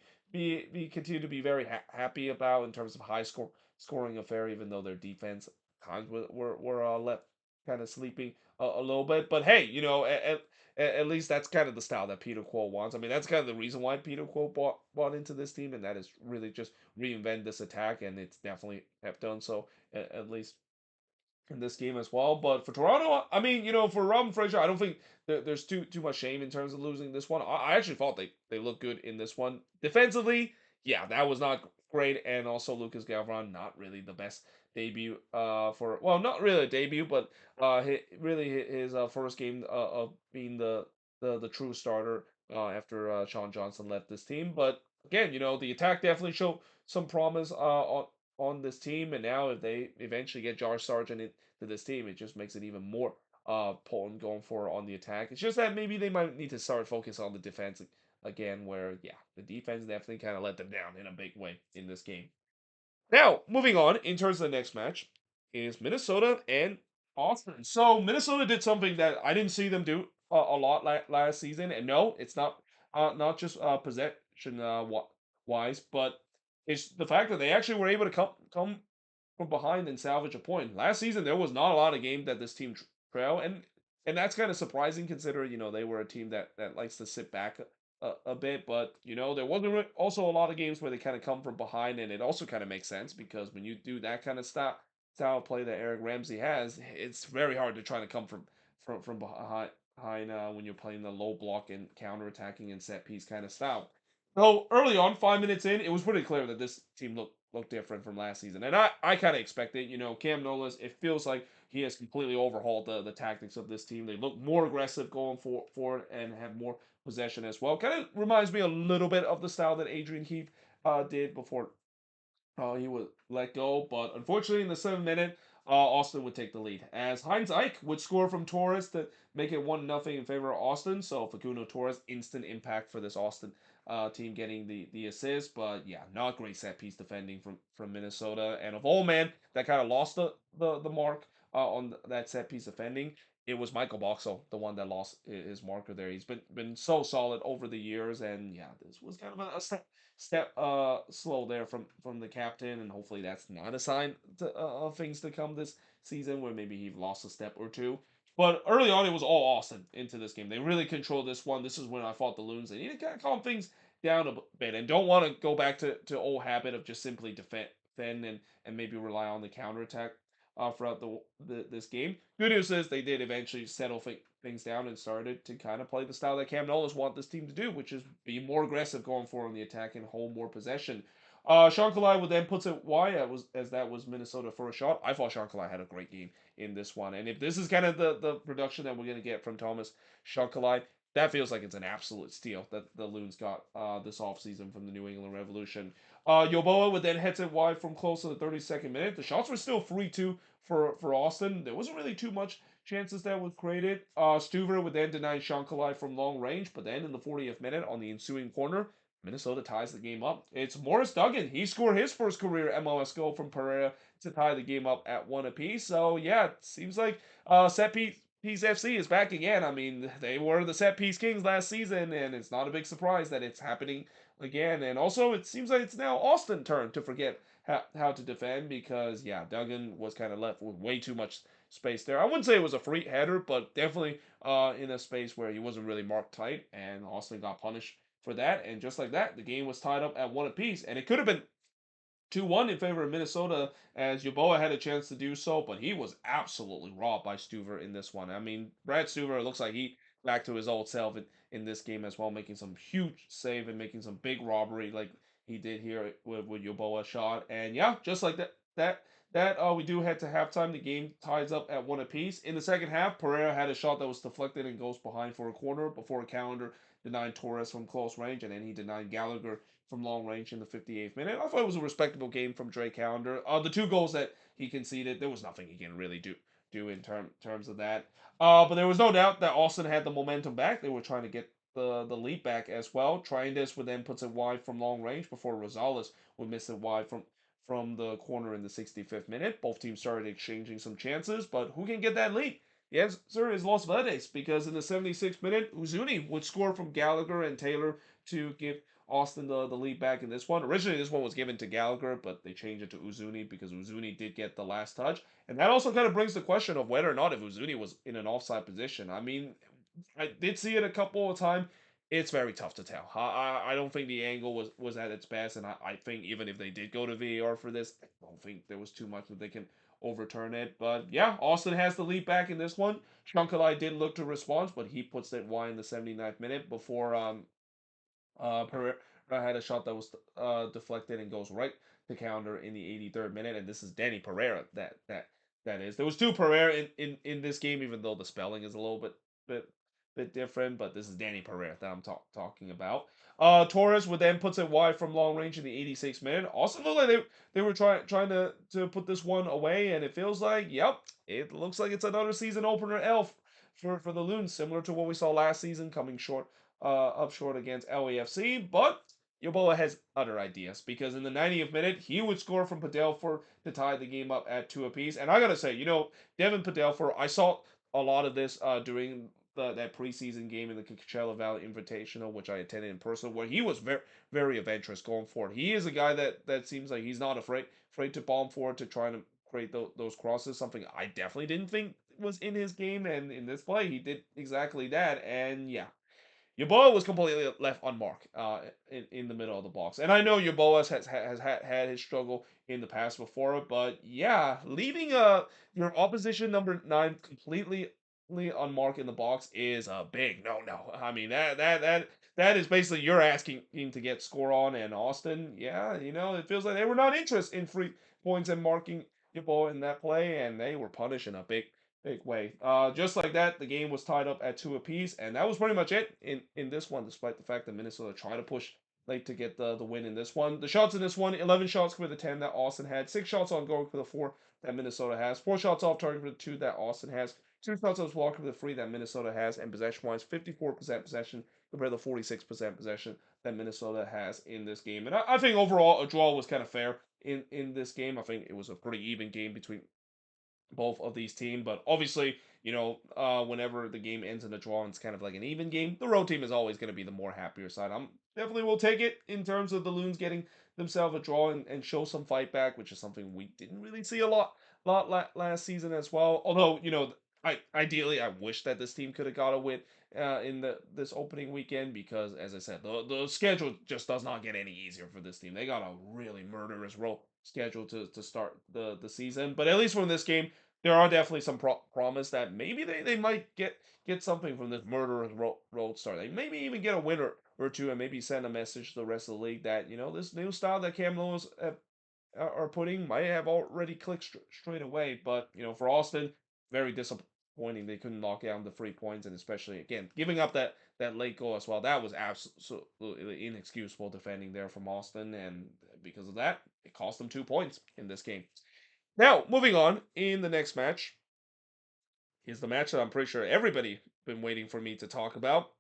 continue to be very happy about in terms of scoring affair, even though their defense times were left kind of sleeping a little bit. But hey, at least that's kind of the style that Peter Quill wants. I mean, that's kind of the reason why Peter Quill bought into this team, and that is really just reinvent this attack, and it's definitely have done so at least in this game as well. But for Toronto, I mean, for Robin Fraser, I don't think there's too much shame in terms of losing this one. I actually thought they looked good in this one defensively. Yeah, that was not great, and also Lucas Gavron, not really the best debut. For well, not really a debut, but really his first game of being the true starter after Sean Johnson left this team. But again, the attack definitely showed some promise on this team, and now if they eventually get Josh Sargent to this team, it just makes it even more potent going forward on the attack. It's just that maybe they might need to start focus on the defense again, where yeah, the defense definitely kind of let them down in a big way in this game. Now, moving on in terms of the next match is Minnesota and Austin. So Minnesota did something that I didn't see them do a lot last season, and no, it's not just possession wise, but it's the fact that they actually were able to come from behind and salvage a point. Last season, there was not a lot of games that this team trail, and that's kind of surprising considering they were a team that likes to sit back a bit. But there wasn't also a lot of games where they kind of come from behind, and it also kind of makes sense because when you do that kind of style of play that Eric Ramsey has, it's very hard to try to come from behind. When you're playing the low block and counter attacking and set piece kind of style. So early on, 5 minutes in, it was pretty clear that this team looked different from last season, and I kind of expected. Cam Nolas. It feels like he has completely overhauled the tactics of this team. They look more aggressive going forward and have more possession as well. Kind of reminds me a little bit of the style that Adrian Heath did before he would let go, but unfortunately, in the 7th minute, Austin would take the lead as Heinz Ike would score from Torres to make it 1-0 in favor of Austin. So Facundo Torres, instant impact for this Austin team getting the assist. But yeah, not great set piece defending from Minnesota. And of all man, that kind of lost the mark on that set piece defending. It was Michael Boxall, the one that lost his marker there. He's been so solid over the years, and yeah, this was kind of a step slow there from the captain, and hopefully that's not a sign of things to come this season where maybe he lost a step or two. But early on, it was all Austin into this game. They really controlled this one. This is when I fought the Loons. They need to kind of calm things down a bit and don't want to go back to old habit of just simply defend and maybe rely on the counterattack throughout this game. Good news is they did eventually settle things down and started to kind of play the style that Cam Nolan want this team to do, which is be more aggressive going forward on the attack and hold more possession. Sean Kalai would then puts it wide as that was Minnesota for a shot. I thought Sean Kalai had a great game in this one, and if this is kind of the production that we're gonna get from Thomas Sean Kalai, that feels like it's an absolute steal that the Loons got this offseason from the New England Revolution. Yoboa would then head it wide from close to the 32nd minute. The shots were still 3-2 for Austin. There wasn't really too much chances that was created. Stuver would then deny Sean Kalai from long range, but then in the 40th minute on the ensuing corner, Minnesota ties the game up. It's Morris Duggan. He scored his first career MLS goal from Pereira to tie the game up at one apiece. So yeah, it seems like set piece FC is back again. I mean, they were the set piece kings last season, and it's not a big surprise that it's happening again. And also, it seems like it's now Austin's turn to forget how to defend because yeah, Duggan was kind of left with way too much space there. I wouldn't say it was a free header, but definitely in a space where he wasn't really marked tight, and Austin got punished for that. And just like that, the game was tied up at one apiece, and it could have been 2-1 in favor of Minnesota as Yeboah had a chance to do so, but he was absolutely robbed by Stuver in this one. I mean, Brad Stuver looks like he back to his old self in this game as well, making some huge save and making some big robbery like he did here with Yeboah shot. And yeah, just like that we do head to halftime. The game ties up at one apiece. In the second half, Pereira had a shot that was deflected and goes behind for a corner before a calendar denied Torres from close range, and then he denied Gallagher from long range in the 58th minute. I thought it was a respectable game from Drake Calendar. The two goals that he conceded, there was nothing he can really do in terms of that. But there was no doubt that Austin had the momentum back. They were trying to get the lead back as well. Trying this would then puts it wide from long range before Rosales would miss it wide from the corner in the 65th minute. Both teams started exchanging some chances, but who can get that lead? Yes, sir, is Los Verdes because in the 76th minute, Uzuni would score from Gallagher and Taylor to give Austin the lead back in this one. Originally, this one was given to Gallagher, but they changed it to Uzuni because Uzuni did get the last touch. And that also kind of brings the question of whether or not if Uzuni was in an offside position. I mean, I did see it a couple of times. It's very tough to tell. I don't think the angle was at its best, and I think even if they did go to VAR for this, I don't think there was too much that they can overturn it. But yeah, Austin has the lead back in this one. Shankalai did look to respond, but he puts it wide in the 79th minute before Pereira had a shot that was deflected and goes right to counter in the 83rd minute, and this is Danny Pereira. That is. There was two Pereira in this game, even though the spelling is a little bit bit different. But this is Danny Pereira that I'm talking about. Torres would then puts it wide from long range in the 86th minute. Also looked like they were trying to put this one away, and it feels like yep, it looks like it's another season opener elf for the Loons, similar to what we saw last season, coming up short against LAFC, but Yoboa has other ideas because in the 90th minute he would score from Padelford to tie the game up at two apiece. And I gotta say, Devin Padelford, I saw a lot of this during that preseason game in the Coachella Valley Invitational, which I attended in person, where he was very adventurous going forward. He is a guy that seems like he's not afraid to bomb forward to try to create those crosses. Something I definitely didn't think was in his game, and in this play he did exactly that. And yeah, Yeboah was completely left unmarked in the middle of the box. And I know Yeboah has had his struggle in the past before, but yeah, leaving your opposition number 9 completely unmarked in the box is a big no. I mean that is basically you're asking him to get score on, and Austin, yeah, it feels like they were not interested in free points and marking Yeboah in that play, and they were punished in a big way. Just like that, the game was tied up at two apiece, and that was pretty much it in this one. Despite the fact that Minnesota tried to push late to get the win in this one, the shots in this one: 11 shots for the 10 that Austin had, 6 shots on goal for the 4 that Minnesota has, 4 shots off target for the 2 that Austin has, 2 shots on walk for the 3 that Minnesota has, and possession-wise, 54% possession compared to 46% possession that Minnesota has in this game. And I think overall a draw was kind of fair in this game. I think it was a pretty even game between both of these teams. But obviously, whenever the game ends in a draw and it's kind of like an even game, the road team is always going to be the more happier side. I'm definitely will take it in terms of the Loons getting themselves a draw and show some fight back, which is something we didn't really see a last season as well. Although, I ideally I wish that this team could have got a win in this opening weekend because, as I said, the schedule just does not get any easier for this team. They got a really murderous schedule to start the season. But at least from this game, there are definitely some promise that maybe they might get something from this murderous road start. They maybe even get a winner or two, and maybe send a message to the rest of the league that this new style that Cam Lewis are putting might have already clicked straight away. But for Austin, very disappointing they couldn't knock down the 3 points, and especially again giving up that late goal as well. That was absolutely inexcusable defending there from Austin, and because of that, it cost them 2 points in this game. Now, moving on in the next match is the match that I'm pretty sure everybody been waiting for me to talk about.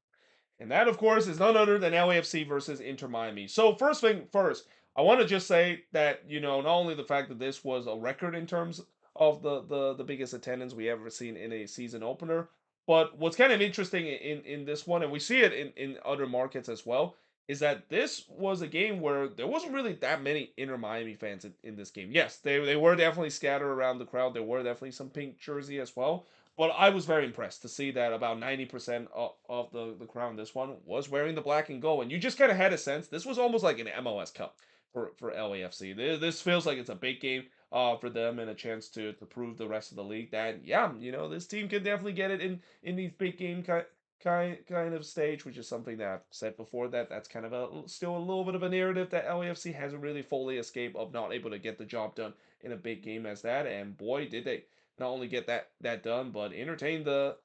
And that, of course, is none other than LAFC versus Inter Miami. So, first thing first, I want to just say that, not only the fact that this was a record in terms of the biggest attendance we ever seen in a season opener, but what's kind of interesting in this one, and we see it in other markets as well, is that this was a game where there wasn't really that many Inter Miami fans in this game. Yes, they were definitely scattered around the crowd. There were definitely some pink jersey as well. But I was very impressed to see that about 90% of the crowd in this one was wearing the black and gold. And you just kind of had a sense this was almost like an MLS Cup for LAFC. This feels like it's a big game for them and a chance to prove the rest of the league that, yeah, this team can definitely get it in these big game kind of stage, which is something that I've said before, that's kind of still a little bit of a narrative that LAFC hasn't really fully escaped of not able to get the job done in a big game as that. And boy, did they not only get that done, but entertain the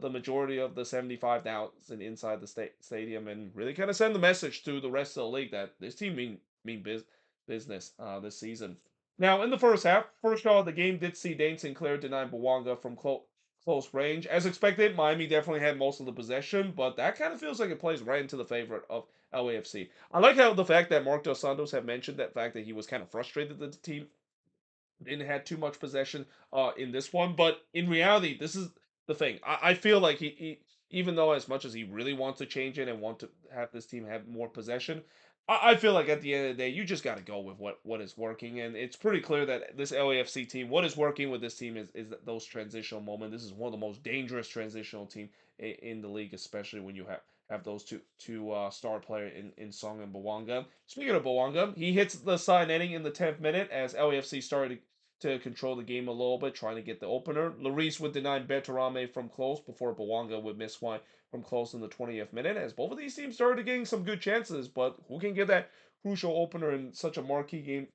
majority of the 75,000 inside the stadium, and really kind of send the message to the rest of the league that this team mean business this season. Now, in the first half, first shot of the game did see Dane Sinclair deny Bawanga from close range. As expected, Miami definitely had most of the possession, but that kind of feels like it plays right into the favorite of LAFC. I like how the fact that Mark Dos Santos have mentioned that fact that he was kind of frustrated that the team didn't have too much possession in this one. But in reality, this is the thing. I feel like he, even though as much as he really wants to change it and want to have this team have more possession, I feel like at the end of the day, you just got to go with what is working. And it's pretty clear that this LAFC team, what is working with this team is those transitional moments. This is one of the most dangerous transitional team in the league, especially when you have those two star player in Song and Bawanga. Speaking of Bawanga, he hits the side netting in the 10th minute as LAFC started to control the game a little bit, trying to get the opener. Lloris would deny Bertarame from close before Bawanga would miss one from close in the 20th minute, as both of these teams started getting some good chances, but who can get that crucial opener in such a marquee game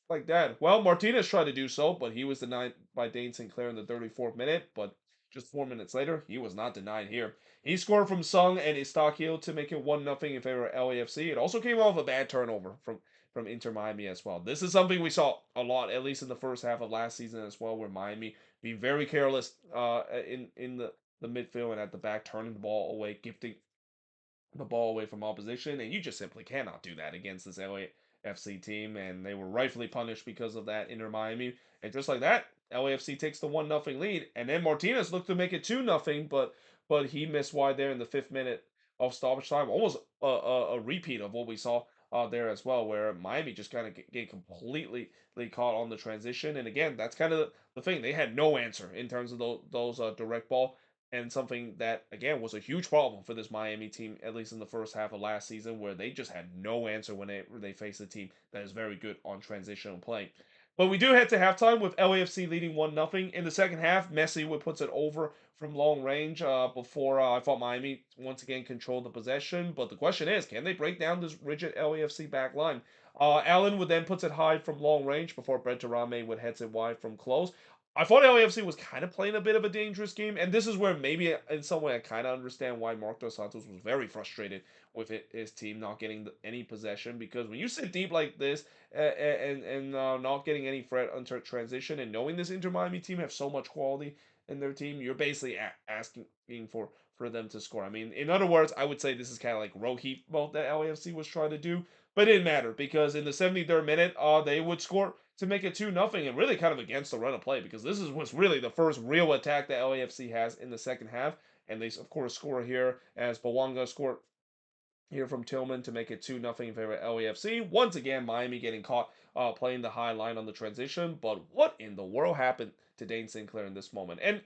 like that? Well, Martinez tried to do so, but he was denied by Dane Sinclair in the 34th minute, but just 4 minutes later, he was not denied here. He scored from Sung and Istakio to make it 1-0 in favor of LAFC. It also came off a bad turnover from Inter Miami as well. This is something we saw a lot, at least in the first half of last season as well, where Miami being very careless in the midfield and at the back, turning the ball away, gifting the ball away from opposition, and you just simply cannot do that against this LAFC team, and they were rightfully punished because of that Inter Miami. And just like that, LAFC takes the 1-0 lead, and then Martinez looked to make it 2-0, but he missed wide there in the 5th minute of stoppage time. Almost a repeat of what we saw there as well, where Miami just kind of get completely caught on the transition. And again, that's kind of the thing. They had no answer in terms of those direct ball, and something that again was a huge problem for this Miami team, at least in the first half of last season, where they just had no answer when they faced a team that is very good on transitional play. But we do head to halftime with LAFC leading 1-0. In the second half, Messi would puts it over from long range before I thought Miami once again controlled the possession. But the question is, can they break down this rigid LAFC back line? Allen would then puts it high from long range before Brent Rame would heads it wide from close. I thought LAFC was kind of playing a bit of a dangerous game, and this is where maybe in some way I kind of understand why Marc Dos Santos was very frustrated with his team not getting any possession, because when you sit deep like this and not getting any threat under transition, and knowing this Inter Miami team have so much quality in their team, you're basically asking for them to score. I mean, in other words, I would say this is kind of like row heat mode that LAFC was trying to do, but it didn't matter because in the 73rd minute, they would score to make it 2-0, and really kind of against the run of play, because was really the first real attack that LAFC has in the second half. And they, of course, score here as Bawanga scored here from Tillman to make it 2-0 in favor of LAFC. Once again, Miami getting caught playing the high line on the transition. But what in the world happened to Dane Sinclair in this moment? And,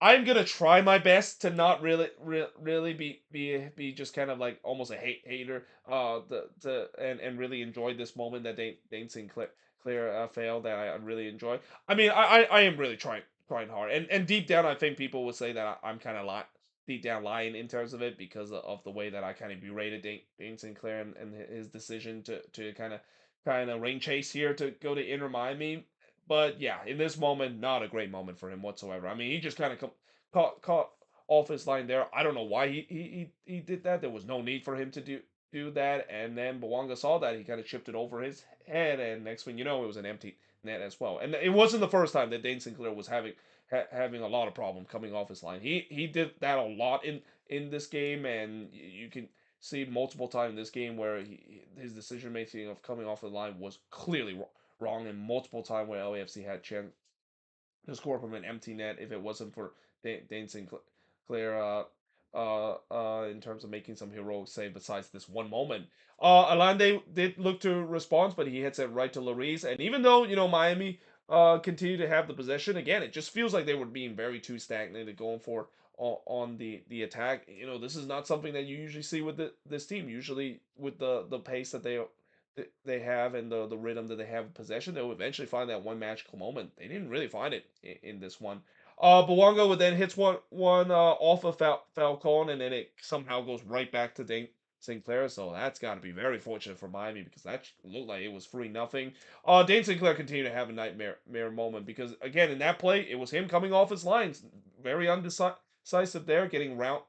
I'm gonna try my best to not really be just kind of like almost a hater. And really enjoy this moment that Dane Sinclair failed that I really enjoy. I mean, I am really trying hard, and deep down, I think people would say that I'm kind of deep down lying in terms of it because of the way that I kind of berated Dane Sinclair and his decision to kind of rain chase here to go to Inter Miami. But yeah, in this moment, not a great moment for him whatsoever. I mean, he just kind of caught off his line there. I don't know why he did that. There was no need for him to do that. And then Bawanga saw that, he kind of chipped it over his head, and next thing you know, it was an empty net as well. And it wasn't the first time that Dane Sinclair was having a lot of problem coming off his line. He did that a lot in this game, and you can see multiple times in this game where his decision making of coming off the line was clearly wrong, and multiple times where LAFC had chance to score from an empty net if it wasn't for Dane Sinclair in terms of making some heroic save besides this one moment. Alande did look to respond, but he hits it right to Lloris. And even though, Miami continued to have the possession, again, it just feels like they were being very too stagnated going for on the attack. This is not something that you usually see with this team. Usually with the pace that they have and the rhythm that they have in possession, they'll eventually find that one magical moment. They didn't really find it in this one. Bawanga would then hits one off of Falcon, and then it somehow goes right back to Dane Sinclair. So that's got to be very fortunate for Miami because that looked like it was 3-0. Dane Sinclair continued to have a nightmare moment because again in that play it was him coming off his lines, very undecisive there, getting round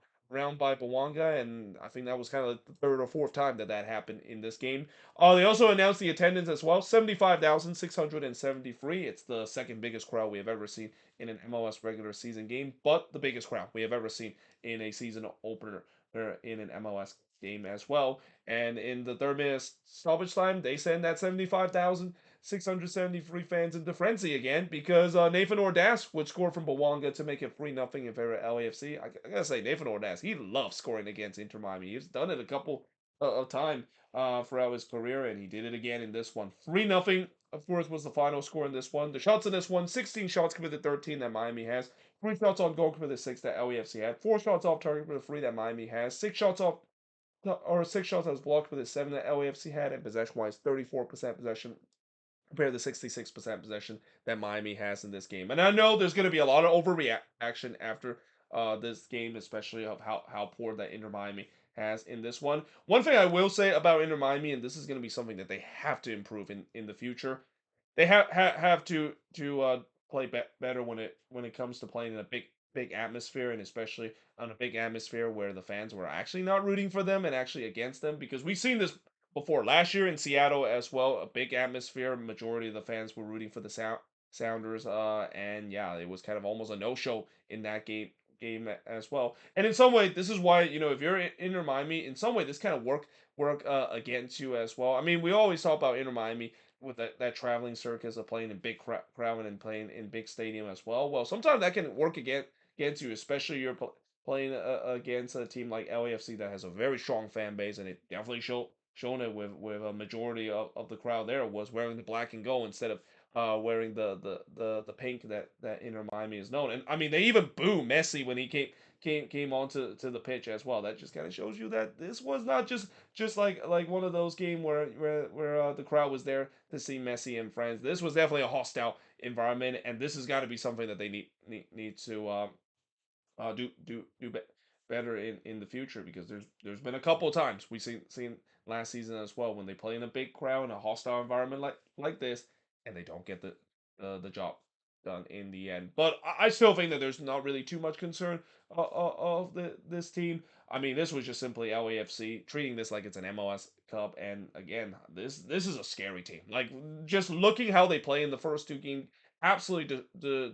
by Bawanga, and I think that was kind of the third or fourth time that happened in this game. They also announced the attendance as well, 75,673. It's the second biggest crowd we have ever seen in an MLS regular season game, but the biggest crowd we have ever seen in a season opener in an MLS game as well. And in the third minute stoppage time, they send that 75,673 fans into frenzy again because Nathan Ordaz would score from Bawanga to make it 3-0 in favor of LAFC. I gotta say, Nathan Ordaz, he loves scoring against Inter Miami. He's done it a couple of times throughout his career, and he did it again in this one. 3-0, of course, was the final score in this one. The shots in this one, 16 shots committed, 13 that Miami has. 3 shots on goal committed, 6 that LAFC had. 4 shots off target committed, 3 that Miami has. 6 shots off, or 6 shots as blocked committed, 7 that LAFC had. And possession-wise, 34% possession compared to 66% possession that Miami has in this game. And I know there's going to be a lot of overreaction after this game, especially of how poor that Inter Miami has in this one. One thing I will say about Inter Miami, and this is going to be something that they have to improve in the future, they have to play better when it comes to playing in a big atmosphere, and especially on a big atmosphere where the fans were actually not rooting for them and actually against them, because we've seen this before last year in Seattle as well. A big atmosphere, majority of the fans were rooting for the Sounders, and yeah, it was kind of almost a no show in that game as well. And in some way, this is why, if you're Inter Miami, in some way this kind of work against you as well. I mean, we always talk about Inter Miami with that traveling circus of playing in big crowd and playing in big stadium as well. Well, sometimes that can work against you, especially you're playing against a team like LAFC that has a very strong fan base, and it definitely shown it with a majority of the crowd there was wearing the black and gold instead of wearing the pink that Inter Miami is known. And I mean, they even boo Messi when he came onto to the pitch as well. That just kind of shows you that this was not just like one of those games where the crowd was there to see Messi and friends. This was definitely a hostile environment, and this has got to be something that they need to do better in the future, because there's been a couple of times we've seen last season as well when they play in a big crowd in a hostile environment like this, and they don't get the job done in the end. But I still think that there's not really too much concern of this team. I mean, this was just simply LAFC treating this like it's an MLS Cup, and again, this is a scary team. Like, just looking how they play in the first two games, absolutely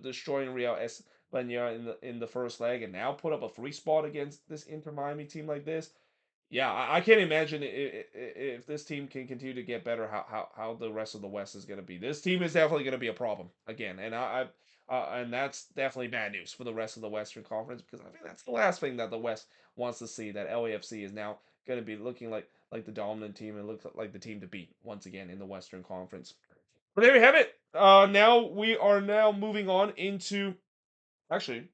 destroying Real when you're in the first leg, and now put up a free spot against this Inter Miami team like this. Yeah, I can't imagine if this team can continue to get better, how the rest of the West is going to be. This team is definitely going to be a problem again, and and that's definitely bad news for the rest of the Western Conference, because I think that's the last thing that the West wants to see, that LAFC is now going to be looking like the dominant team and looks like the team to beat once again in the Western Conference. But there we have it. Now we are moving on into. Actually,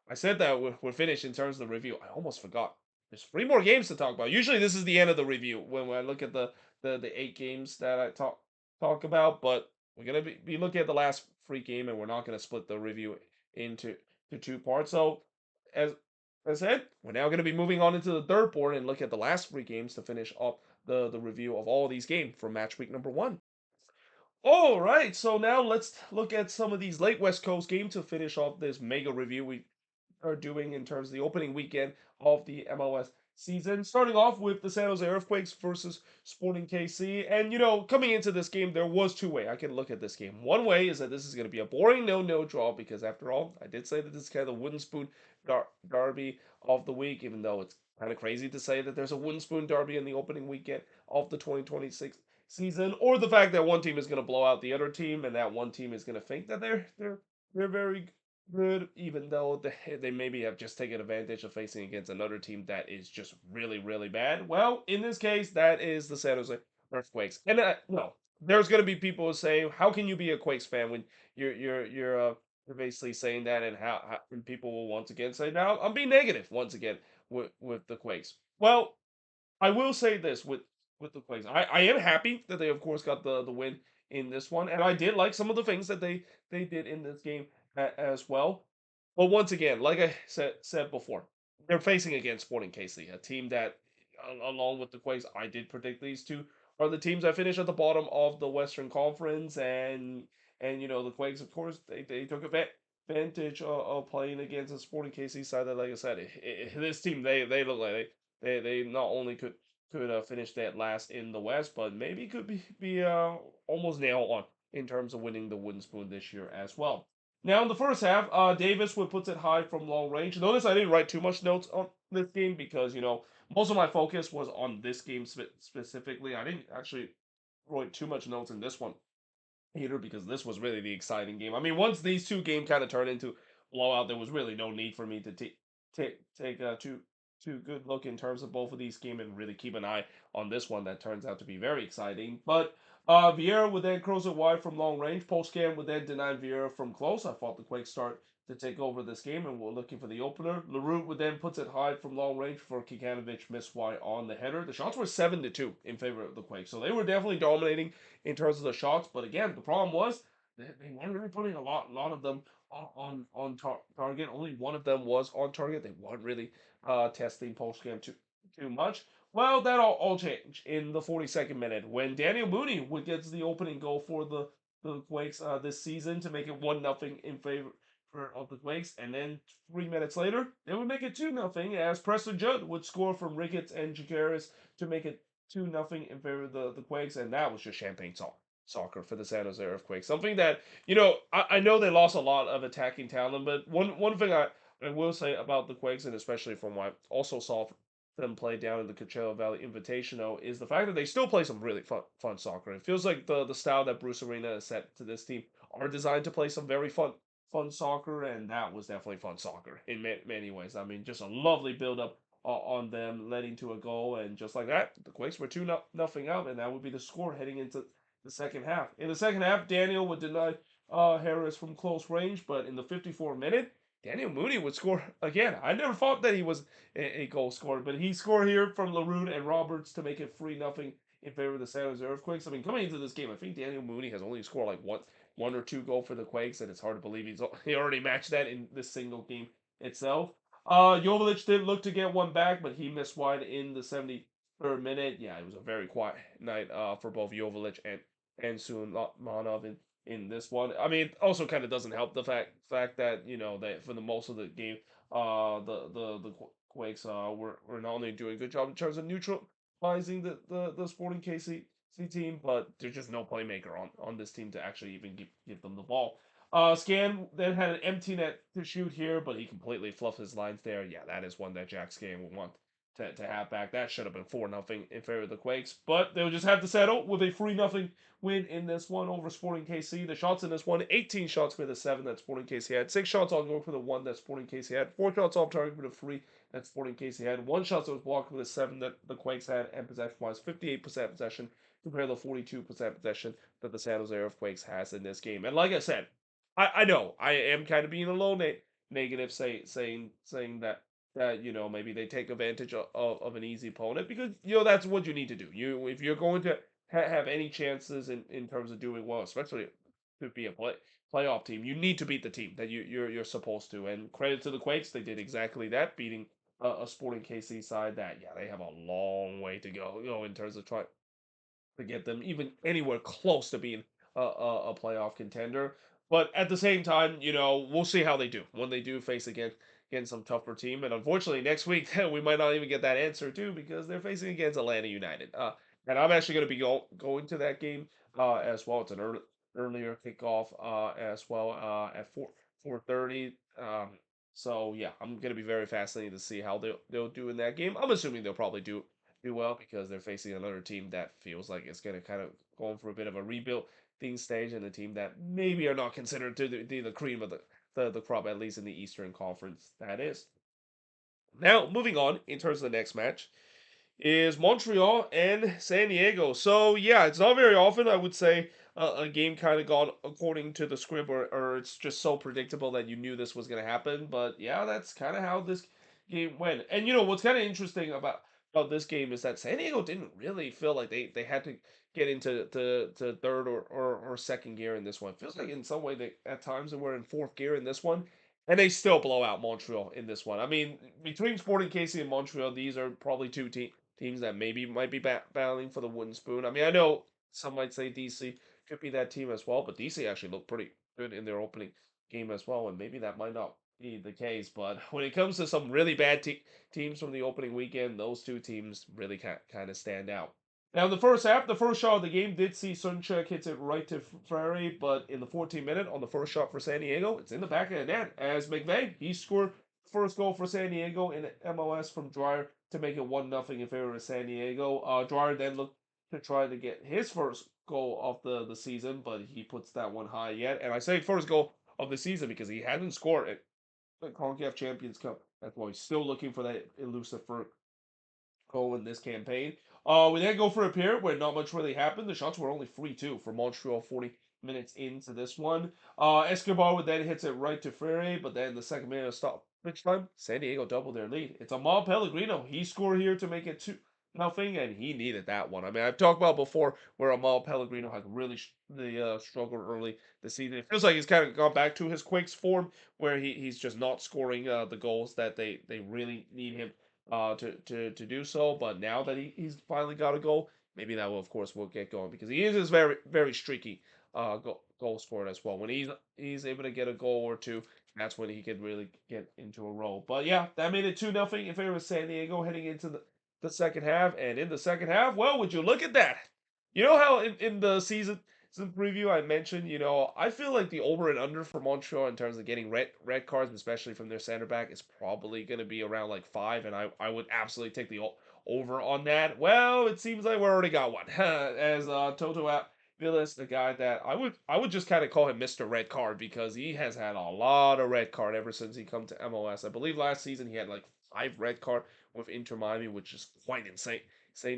I said that we're finished in terms of the review. I almost forgot. There's 3 more games to talk about. Usually this is the end of the review when I look at the 8 games that I talk about, but we're gonna be looking at the last free game, and we're not gonna split the review into to 2 parts. So as I said, we're now gonna be moving on into the third board and look at the last 3 games to finish off the review of all these games from match week number 1. All right, so now let's look at some of these late West Coast games to finish off this mega review we are doing in terms of the opening weekend of the MLS season. Starting off with the San Jose Earthquakes versus Sporting KC. And, coming into this game, there was 2 ways I can look at this game. One way is that this is going to be a boring no draw because, after all, I did say that this is kind of the wooden spoon derby of the week, even though it's kind of crazy to say that there's a wooden spoon derby in the opening weekend of the 2026 season, or the fact that one team is going to blow out the other team and that one team is going to think that they're very good, even though they maybe have just taken advantage of facing against another team that is just really, really bad. Well, in this case, that is the San Jose Earthquakes. And no, there's going to be people who say, "How can you be a Quakes fan when you're basically saying that?" And how and people will once again say, "Now I'm being negative once again with the Quakes." Well, I will say this with the Quakes. I am happy that they of course got the win in this one, and I did like some of the things that they did in this game as well. But once again, like I said before, they're facing against Sporting KC, a team that, along with the Quakes, I did predict these two are the teams that finish at the bottom of the Western Conference, and the Quakes, of course, they took advantage of playing against the Sporting KC side. That, like I said, this team they look like they not only could finish that last in the West, but maybe could be almost nail on in terms of winning the wooden spoon this year as well. Now in the first half, Davis would puts it high from long range. Notice I didn't write too much notes on this game because most of my focus was on this game specifically. I didn't actually write too much notes in this one either because this was really the exciting game. I mean, once these two games kind of turned into blowout, there was really no need for me to take too good look in terms of both of these games and really keep an eye on this one that turns out to be very exciting. But Vieira would then cross it wide from long range. Postcam would then deny Vieira from close. I thought the Quakes start to take over this game and we're looking for the opener. Leroux would then puts it high from long range for Kikanovic miss wide on the header. The shots were 7-2 in favor of the Quakes, so they were definitely dominating in terms of the shots. But again, the problem was they weren't really putting a lot of them on target. Only one of them was on target. They weren't really testing post game too much. Well, that all changed in the 42nd minute when Daniel Mooney would get the opening goal for the Quakes this season to make it 1-0 in favor of the Quakes, and then 3 minutes later they would make it 2-0 as Preston Judd would score from Ricketts and Jacaris to make it 2-0 in favor of the Quakes, and that was just champagne soccer for the San Jose Earthquakes. Something that I know they lost a lot of attacking talent, but one thing I will say about the Quakes, and especially from what I also saw them play down in the Coachella Valley Invitational, is the fact that they still play some really fun soccer. It feels like the style that Bruce Arena has set to this team are designed to play some very fun soccer, and that was definitely fun soccer in many ways. I mean, just a lovely build up on them, leading to a goal, and just like that, the Quakes were 2-0 up, and that would be the score heading into the second half. In the second half, Daniel would deny Harris from close range, but in the 54th minute, Daniel Mooney would score again. I never thought that he was a goal scorer, but he scored here from Leroux and Roberts to make it 3-0 in favor of the San Jose Earthquakes. I mean, coming into this game, I think Daniel Mooney has only scored like one or two goal for the Quakes, and it's hard to believe he already matched that in this single game itself. Jovic did look to get one back, but he missed wide in the 73rd minute. Yeah, it was a very quiet night for both Jovic and Manov in this one. I mean, it also kind of doesn't help the fact that that for the most of the game, the Quakes were not only doing a good job in terms of neutralizing the Sporting KC team, but there's just no playmaker on this team to actually even give them the ball. Scan then had an empty net to shoot here, but he completely fluffed his lines there. Yeah, that is one that Jack Scan would want to have back. That should have been 4-0 in favor of the Quakes, but they'll just have to settle with a 3-0 win in this one over Sporting KC. The shots in this one, 18 shots for the 7 that Sporting KC had, 6 shots on goal for the 1 that Sporting KC had, 4 shots off target for the 3 that Sporting KC had, 1 shot that was blocked for the 7 that the Quakes had, and possession-wise, 58% possession compared to the 42% possession that the San Jose Earthquakes has in this game. And like I said, I know I am kind of being a negative, saying that maybe they take advantage of an easy opponent, because that's what you need to do. If you're going to have any chances in terms of doing well, especially to be a playoff team, you need to beat the team that you're supposed to. And credit to the Quakes, they did exactly that, beating a Sporting KC side that, yeah, they have a long way to go, in terms of trying to get them even anywhere close to being a playoff contender. But at the same time, we'll see how they do when they do face against some tougher team. And unfortunately, next week we might not even get that answer too, because they're facing against Atlanta United. And I'm actually going to be going to that game as well. It's an earlier kickoff as well at 4:30. So yeah, I'm going to be very fascinated to see how they'll do in that game. I'm assuming they'll probably do well, because they're facing another team that feels like it's going to kind of going for a bit of a rebuilding stage, and a team that maybe are not considered to be the cream of the crop, at least in the Eastern Conference. That is. Now, moving on in terms of the next match is Montreal and San Diego. So yeah, it's not very often I would say a game kind of gone according to the script, or it's just so predictable that you knew this was going to happen. But yeah, that's kind of how this game went. And what's kind of interesting about this game is that San Diego didn't really feel like they had to get into to third or second gear in this one. It feels like in some way they at times they were in fourth gear in this one. And they still blow out Montreal in this one. I mean, between Sporting KC and Montreal, these are probably two teams that maybe might be battling for the wooden spoon. I mean, I know some might say DC could be that team as well, but DC actually looked pretty good in their opening game as well, and maybe that might not be the case. But when it comes to some really bad teams from the opening weekend, those two teams really kind of stand out. Now, in the first half, the first shot of the game did see Sunchek hits it right to Frary, but in the 14th minute, on the first shot for San Diego, it's in the back of the net. As McVeigh, he scored first goal for San Diego in MLS from Dwyer to make it 1-0 in favor of San Diego. Dwyer then looked to try to get his first goal of the season, but he puts that one high yet. And I say first goal of the season because he hadn't scored at the CONCACAF Champions Cup. That's why he's still looking for that elusive first goal in this campaign. We then go for a period where not much really happened. The shots were only 3-2 for Montreal 40 minutes into this one. Escobar would then hits it right to Ferre, but then the second minute of stoppage time, San Diego doubled their lead. It's Amal Pellegrino. He scored here to make it 2-0, and he needed that one. I mean, I've talked about before where Amal Pellegrino has really struggled early this season. It feels like he's kind of gone back to his Quakes form, where he's just not scoring the goals that they really need him to do so. But now that he's finally got a goal, maybe that will, of course, will get going, because he is very very streaky goal scorer as well. When he's able to get a goal or two, that's when he can really get into a roll. But yeah, that made it 2-0 in favor of San Diego heading into the second half. And in the second half, well, would you look at that? You know how in the season preview I mentioned, I feel like the over and under for Montreal in terms of getting red cards, especially from their center back, is probably going to be around like 5, and I would absolutely take the over on that. Well, it seems like we already got one, as Toto Villas, the guy that I would just kind of call him Mr. Red Card, because he has had a lot of red card ever since he come to MLS. I believe last season he had like 5 red card with Inter Miami, which is quite insane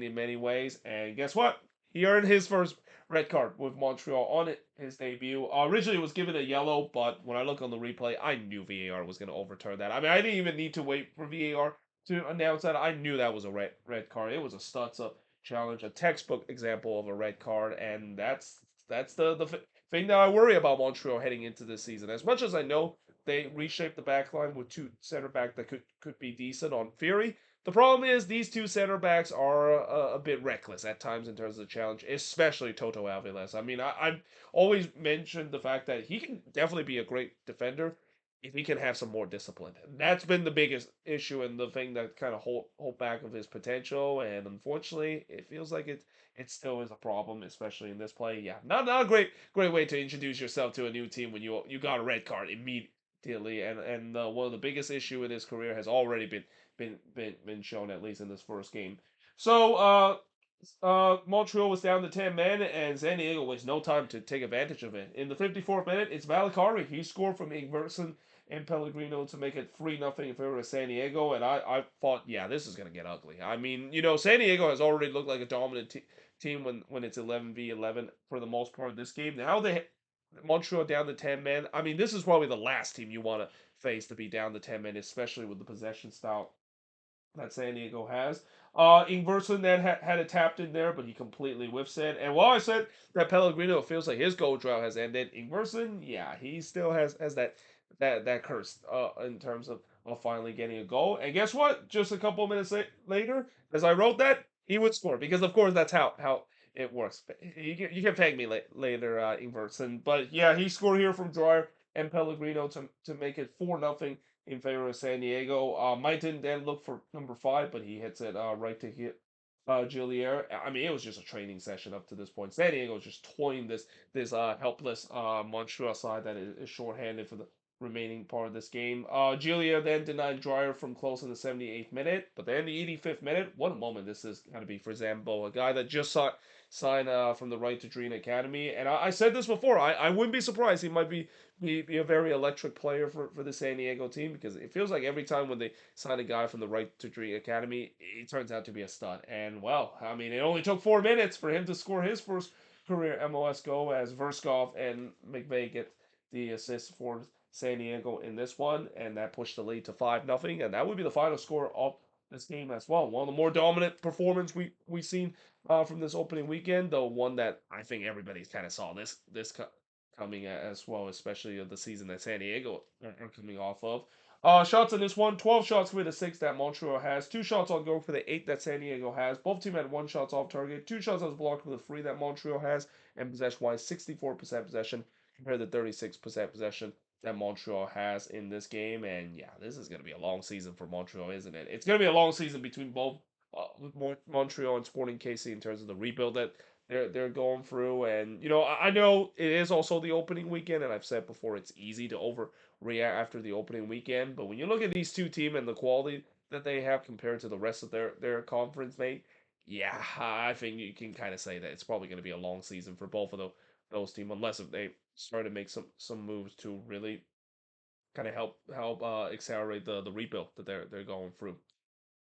in many ways. And guess what? He earned his first red card with Montreal on his debut. Originally, it was given a yellow, but when I look on the replay, I knew VAR was going to overturn that. I mean, I didn't even need to wait for VAR to announce that. I knew that was a red card. It was a studs up challenge, a textbook example of a red card, and that's the thing that I worry about Montreal heading into this season. As much as I know they reshaped the back line with two center back that could be decent on theory, the problem is these two center backs are a bit reckless at times in terms of the challenge, especially Toto Alvarez. I mean, I've always mentioned the fact that he can definitely be a great defender if he can have some more discipline. And that's been the biggest issue and the thing that kind of hold back of his potential. And unfortunately, it feels like it still is a problem, especially in this play. Yeah, not a great way to introduce yourself to a new team when you got a red card immediately. And one of the biggest issue in his career has already been shown, at least in this first game. So Montreal was down to 10 men, and San Diego wastes no time to take advantage of it. In the 54th minute, it's Valakari. He scored from Ingverson and Pellegrino to make it 3-0 in favor of San Diego, and I thought, yeah, this is going to get ugly. I mean, San Diego has already looked like a dominant team when it's 11v11 for the most part of this game. Now Montreal down to 10 men. I mean, this is probably the last team you want to face to be down to 10 men, especially with the possession style that San Diego has. Ingverson then had a tapped in there, but he completely whiffs it. And while I said that Pellegrino feels like his goal drought has ended, Ingverson, yeah, he still has that curse in terms of finally getting a goal. And guess what? Just a couple of minutes later, as I wrote that, he would score because of course that's how it works. But you can thank me later, Ingverson. But yeah, he scored here from Dryer and Pellegrino to make it 4-0 in favor of San Diego. Mighton then looked for number 5, but he hits it right to hit Gillier. I mean, it was just a training session up to this point. San Diego was just toying this helpless Montreal side that is shorthanded for the remaining part of this game. Gillier then denied Dryer from close in the 78th minute, but then the 85th minute, what a moment this is going to be for Zambo, a guy that just signed from the right to Dream Academy. And I said this before, I wouldn't be surprised he might be a very electric player for the San Diego team because it feels like every time when they sign a guy from the right to Dream Academy, it turns out to be a stud. And well, I mean, it only took 4 minutes for him to score his first career MLS goal as Verskov and McVeigh get the assist for San Diego in this one, and that pushed the lead to 5-0, and that would be the final score of this game as well. One of the more dominant performance we've seen from this opening weekend, though one that I think everybody's kind of saw this coming as well, especially of the season that San Diego are coming off of. Shots in this one, 12 shots for the 6 that Montreal has, 2 shots on goal for the 8 that San Diego has. Both teams had 1 shots off target, 2 shots as blocked for the 3 that Montreal has, and possession-wise, 64% possession compared to 36% possession that Montreal has in this game. And yeah, this is going to be a long season for Montreal, isn't it? It's going to be a long season between both Montreal and Sporting KC in terms of the rebuild that they're going through. And I know it is also the opening weekend, and I've said before it's easy to overreact after the opening weekend. But when you look at these two teams and the quality that they have compared to the rest of their conference, mate, yeah, I think you can kind of say that it's probably going to be a long season for both of those teams, unless if they start to make some moves to really kind of help accelerate the rebuild that they're going through.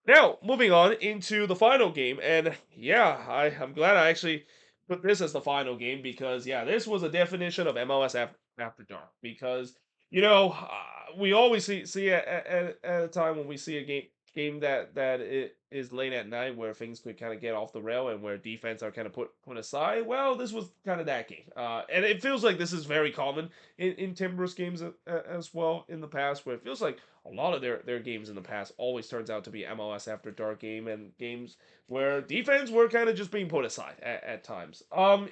Now, moving on into the final game, and yeah, I'm glad I actually put this as the final game because yeah, this was a definition of MLS after dark. Because we always see at a time when we see a game that it is late at night where things could kind of get off the rail and where defense are kind of put aside. Well, this was kind of that game, and it feels like this is very common in Timbers games as well in the past, where it feels like a lot of their games in the past always turns out to be MLS after dark game and games where defense were kind of just being put aside at times.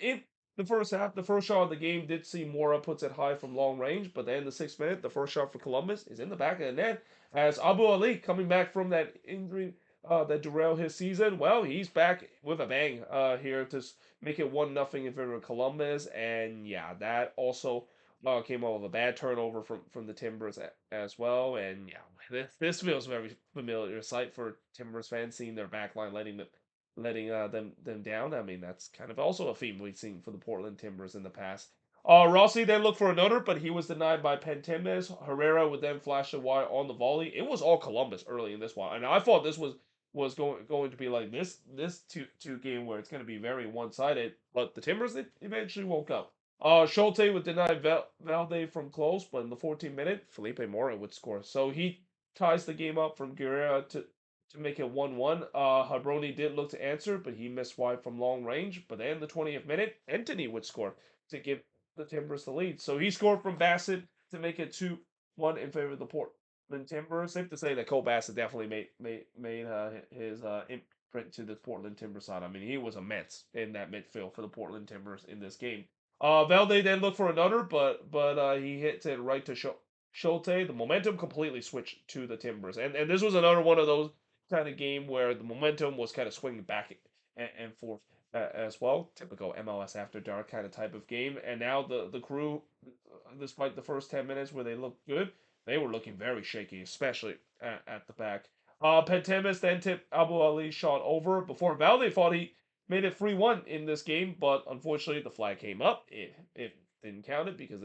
In the first half, the first shot of the game did see Mora puts it high from long range, but then the 6th minute, the first shot for Columbus is in the back of the net as Abu Ali coming back from that injury that derailed his season. Well, he's back with a bang here to make it 1-0 in favor of Columbus, and yeah, that also came out with a bad turnover from the Timbers as well. And yeah, this feels very familiar sight for Timbers fans seeing their backline letting them down. I mean, that's kind of also a theme we've seen for the Portland Timbers in the past. Rossi then looked for another, but he was denied by Pentemes. Herrera would then flash a wide on the volley. It was all Columbus early in this one, and I thought this was going to be like this two game where it's going to be very one sided. But the Timbers eventually woke up. Schulte would deny Valde from close, but in the 14th minute, Felipe Mora would score. So he ties the game up from Guerrera to make it 1-1. Habroni did look to answer, but he missed wide from long range. But then the 20th minute, Anthony would score to give the Timbers the lead. So he scored from Bassett to make it 2-1 in favor of the Portland Timbers. Safe to say that Cole Bassett definitely made his imprint to the Portland Timbers side. I mean, he was immense in that midfield for the Portland Timbers in this game. Valde then looked for another, but he hits it right to Schulte. The momentum completely switched to the Timbers, and this was another one of those kind of game where the momentum was kind of swinging back and forth as well. Typical MLS after dark kind of type of game. And now the crew, despite the first 10 minutes where they looked good, they were looking very shaky, especially at the back. Pentemis then tipped Abu Ali's shot over before Valde thought he made it 3-1 in this game, but unfortunately the flag came up. It didn't count it because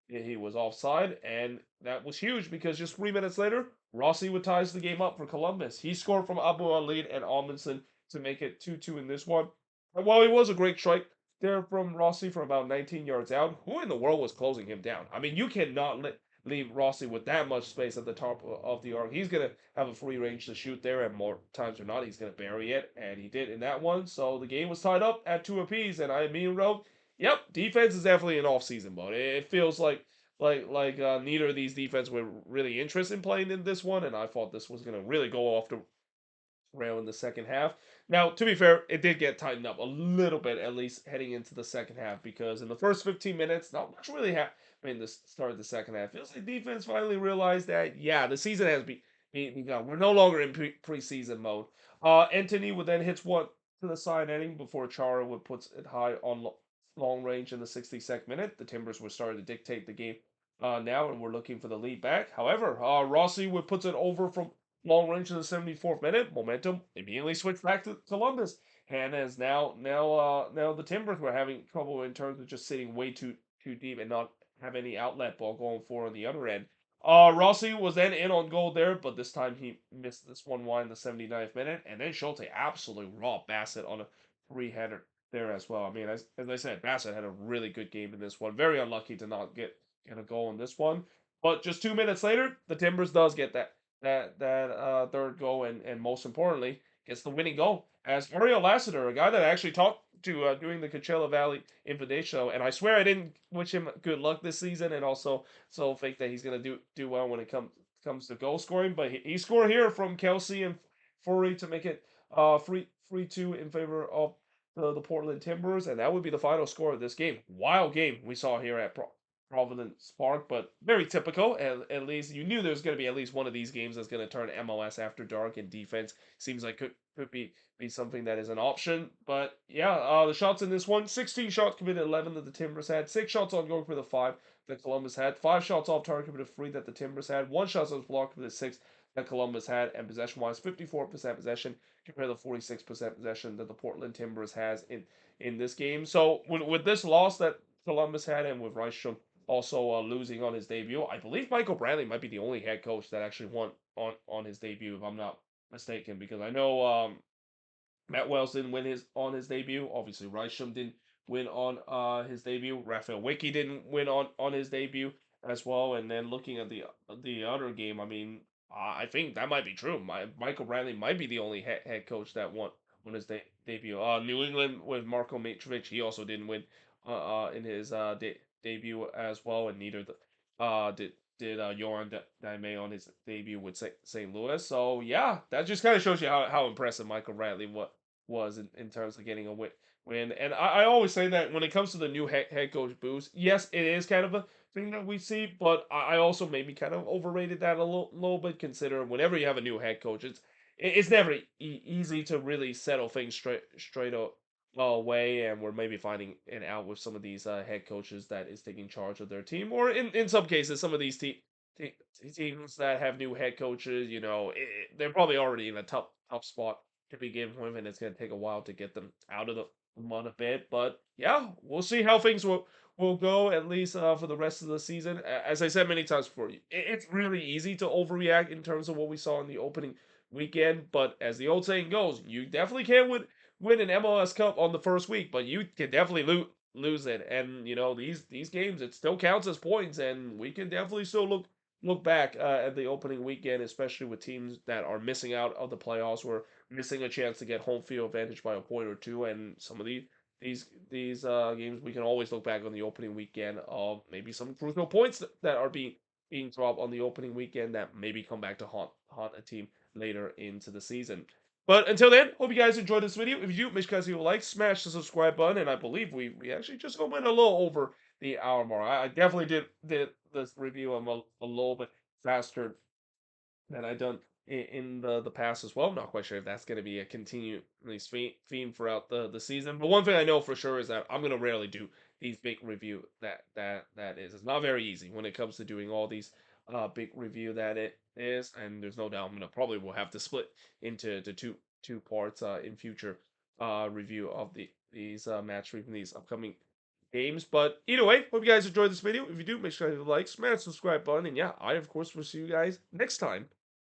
he was offside, and that was huge because just 3 minutes later, Rossi would ties the game up for Columbus. He scored from Abu Ali and Amundsen to make it 2-2 in this one. And while he was a great strike there from Rossi from about 19 yards out. Who in the world was closing him down? I mean, you cannot leave Rossi with that much space at the top of the arc. He's gonna have a free range to shoot there, and more times than not, he's gonna bury it, and he did in that one. So the game was tied up at 2 apiece, and I immediately wrote, "Yep, defense is definitely in off-season mode." It feels like neither of these defense were really interested in playing in this one, and I thought this was gonna really go off the rail in the second half. Now, to be fair, it did get tightened up a little bit, at least heading into the second half, because in the first 15 minutes, not much really happened. I mean, the start of the second half feels like defense finally realized that, yeah, the season has begun. We're no longer in preseason mode. Anthony would then hits one to the side netting before Chara would puts it high on long range in the 62nd minute. The Timbers were starting to dictate the game now, and we're looking for the lead back. However, Rossi would puts it over from long range in the 74th minute. Momentum immediately switched back to Columbus. And as now the Timbers were having trouble in terms of just sitting way too deep and not have any outlet ball going for on the other end. Rossi was then in on goal there, but this time he missed this one wide in the 79th minute. And then Schulte absolutely robbed Bassett on a three-header there as well. I mean, as I said, Bassett had a really good game in this one. Very unlucky to not get a goal in this one. But just 2 minutes later, the Timbers does get that third goal, and most importantly, gets the winning goal as Ariel Lassiter, a guy that I actually talked to during the Coachella Valley Invitational, and I swear I didn't wish him good luck this season, and also so think that he's gonna do well when it comes to goal scoring. But he scored here from Kelsey and Furry to make it 3-2 in favor of the Portland Timbers, and that would be the final score of this game. Wild game we saw here at Providence Park, but very typical. At least you knew there was going to be at least one of these games that's going to turn MLS after dark, and defense seems like could be something that is an option. But yeah, the shots in this one: 16 shots committed, 11 that the Timbers had, 6 shots on goal for the 5 that Columbus had, 5 shots off target for the 3 that the Timbers had, 1 shot was blocked for the 6 that Columbus had, and possession-wise, 54% possession compared to the 46% possession that the Portland Timbers has in this game. So with this loss that Columbus had, and with Reichstrom also losing on his debut. I believe Michael Bradley might be the only head coach that actually won on his debut, if I'm not mistaken, because I know Matt Wells didn't win his on his debut. Obviously, Reichstrom didn't win on his debut. Raphael Wicki didn't win on his debut as well. And then looking at the other game, I mean, I think that might be true. Michael Bradley might be the only head coach that won his debut. New England with Marko Mitrovic, he also didn't win in his debut as well, and neither did Joran Daime on his debut with St. Louis. So yeah, that just kind of shows you how impressive Michael Bradley was in terms of getting a win. And I always say that when it comes to the new head coach boost, yes, it is kind of a thing that we see, but I also maybe kind of overrated that a little bit, considering whenever you have a new head coach, it's never easy to really settle things straight up way, and we're maybe finding it out with some of these head coaches that is taking charge of their team, or in some cases, some of these teams that have new head coaches, they're probably already in a tough spot to begin with, and it's going to take a while to get them out of the mud a bit. But yeah, we'll see how things will go, at least for the rest of the season. As I said many times before, it's really easy to overreact in terms of what we saw in the opening weekend. But as the old saying goes, you definitely can't win an MLS Cup on the first week, but you can definitely lose it. And these games, it still counts as points, and we can definitely still look back at the opening weekend, especially with teams that are missing out of the playoffs or missing a chance to get home field advantage by a point or two. And some of these games, we can always look back on the opening weekend of maybe some crucial points that are being dropped on the opening weekend that maybe come back to haunt a team later into the season. But until then, hope you guys enjoyed this video. If you do, make sure you guys leave a like, smash the subscribe button, and I believe we actually just went a little over the hour mark. I definitely did this review a little bit faster than I done in the past as well. I'm not quite sure if that's going to be a continuous theme throughout the season. But one thing I know for sure is that I'm going to rarely do these big review that is. It's not very easy when it comes to doing all these big review that it is, and there's no doubt I'm gonna probably will have to split into two parts in future review of these match from these upcoming games. But either way, hope you guys enjoyed this video. If you do, make sure to like, smash the subscribe button, and yeah, I of course will see you guys next time.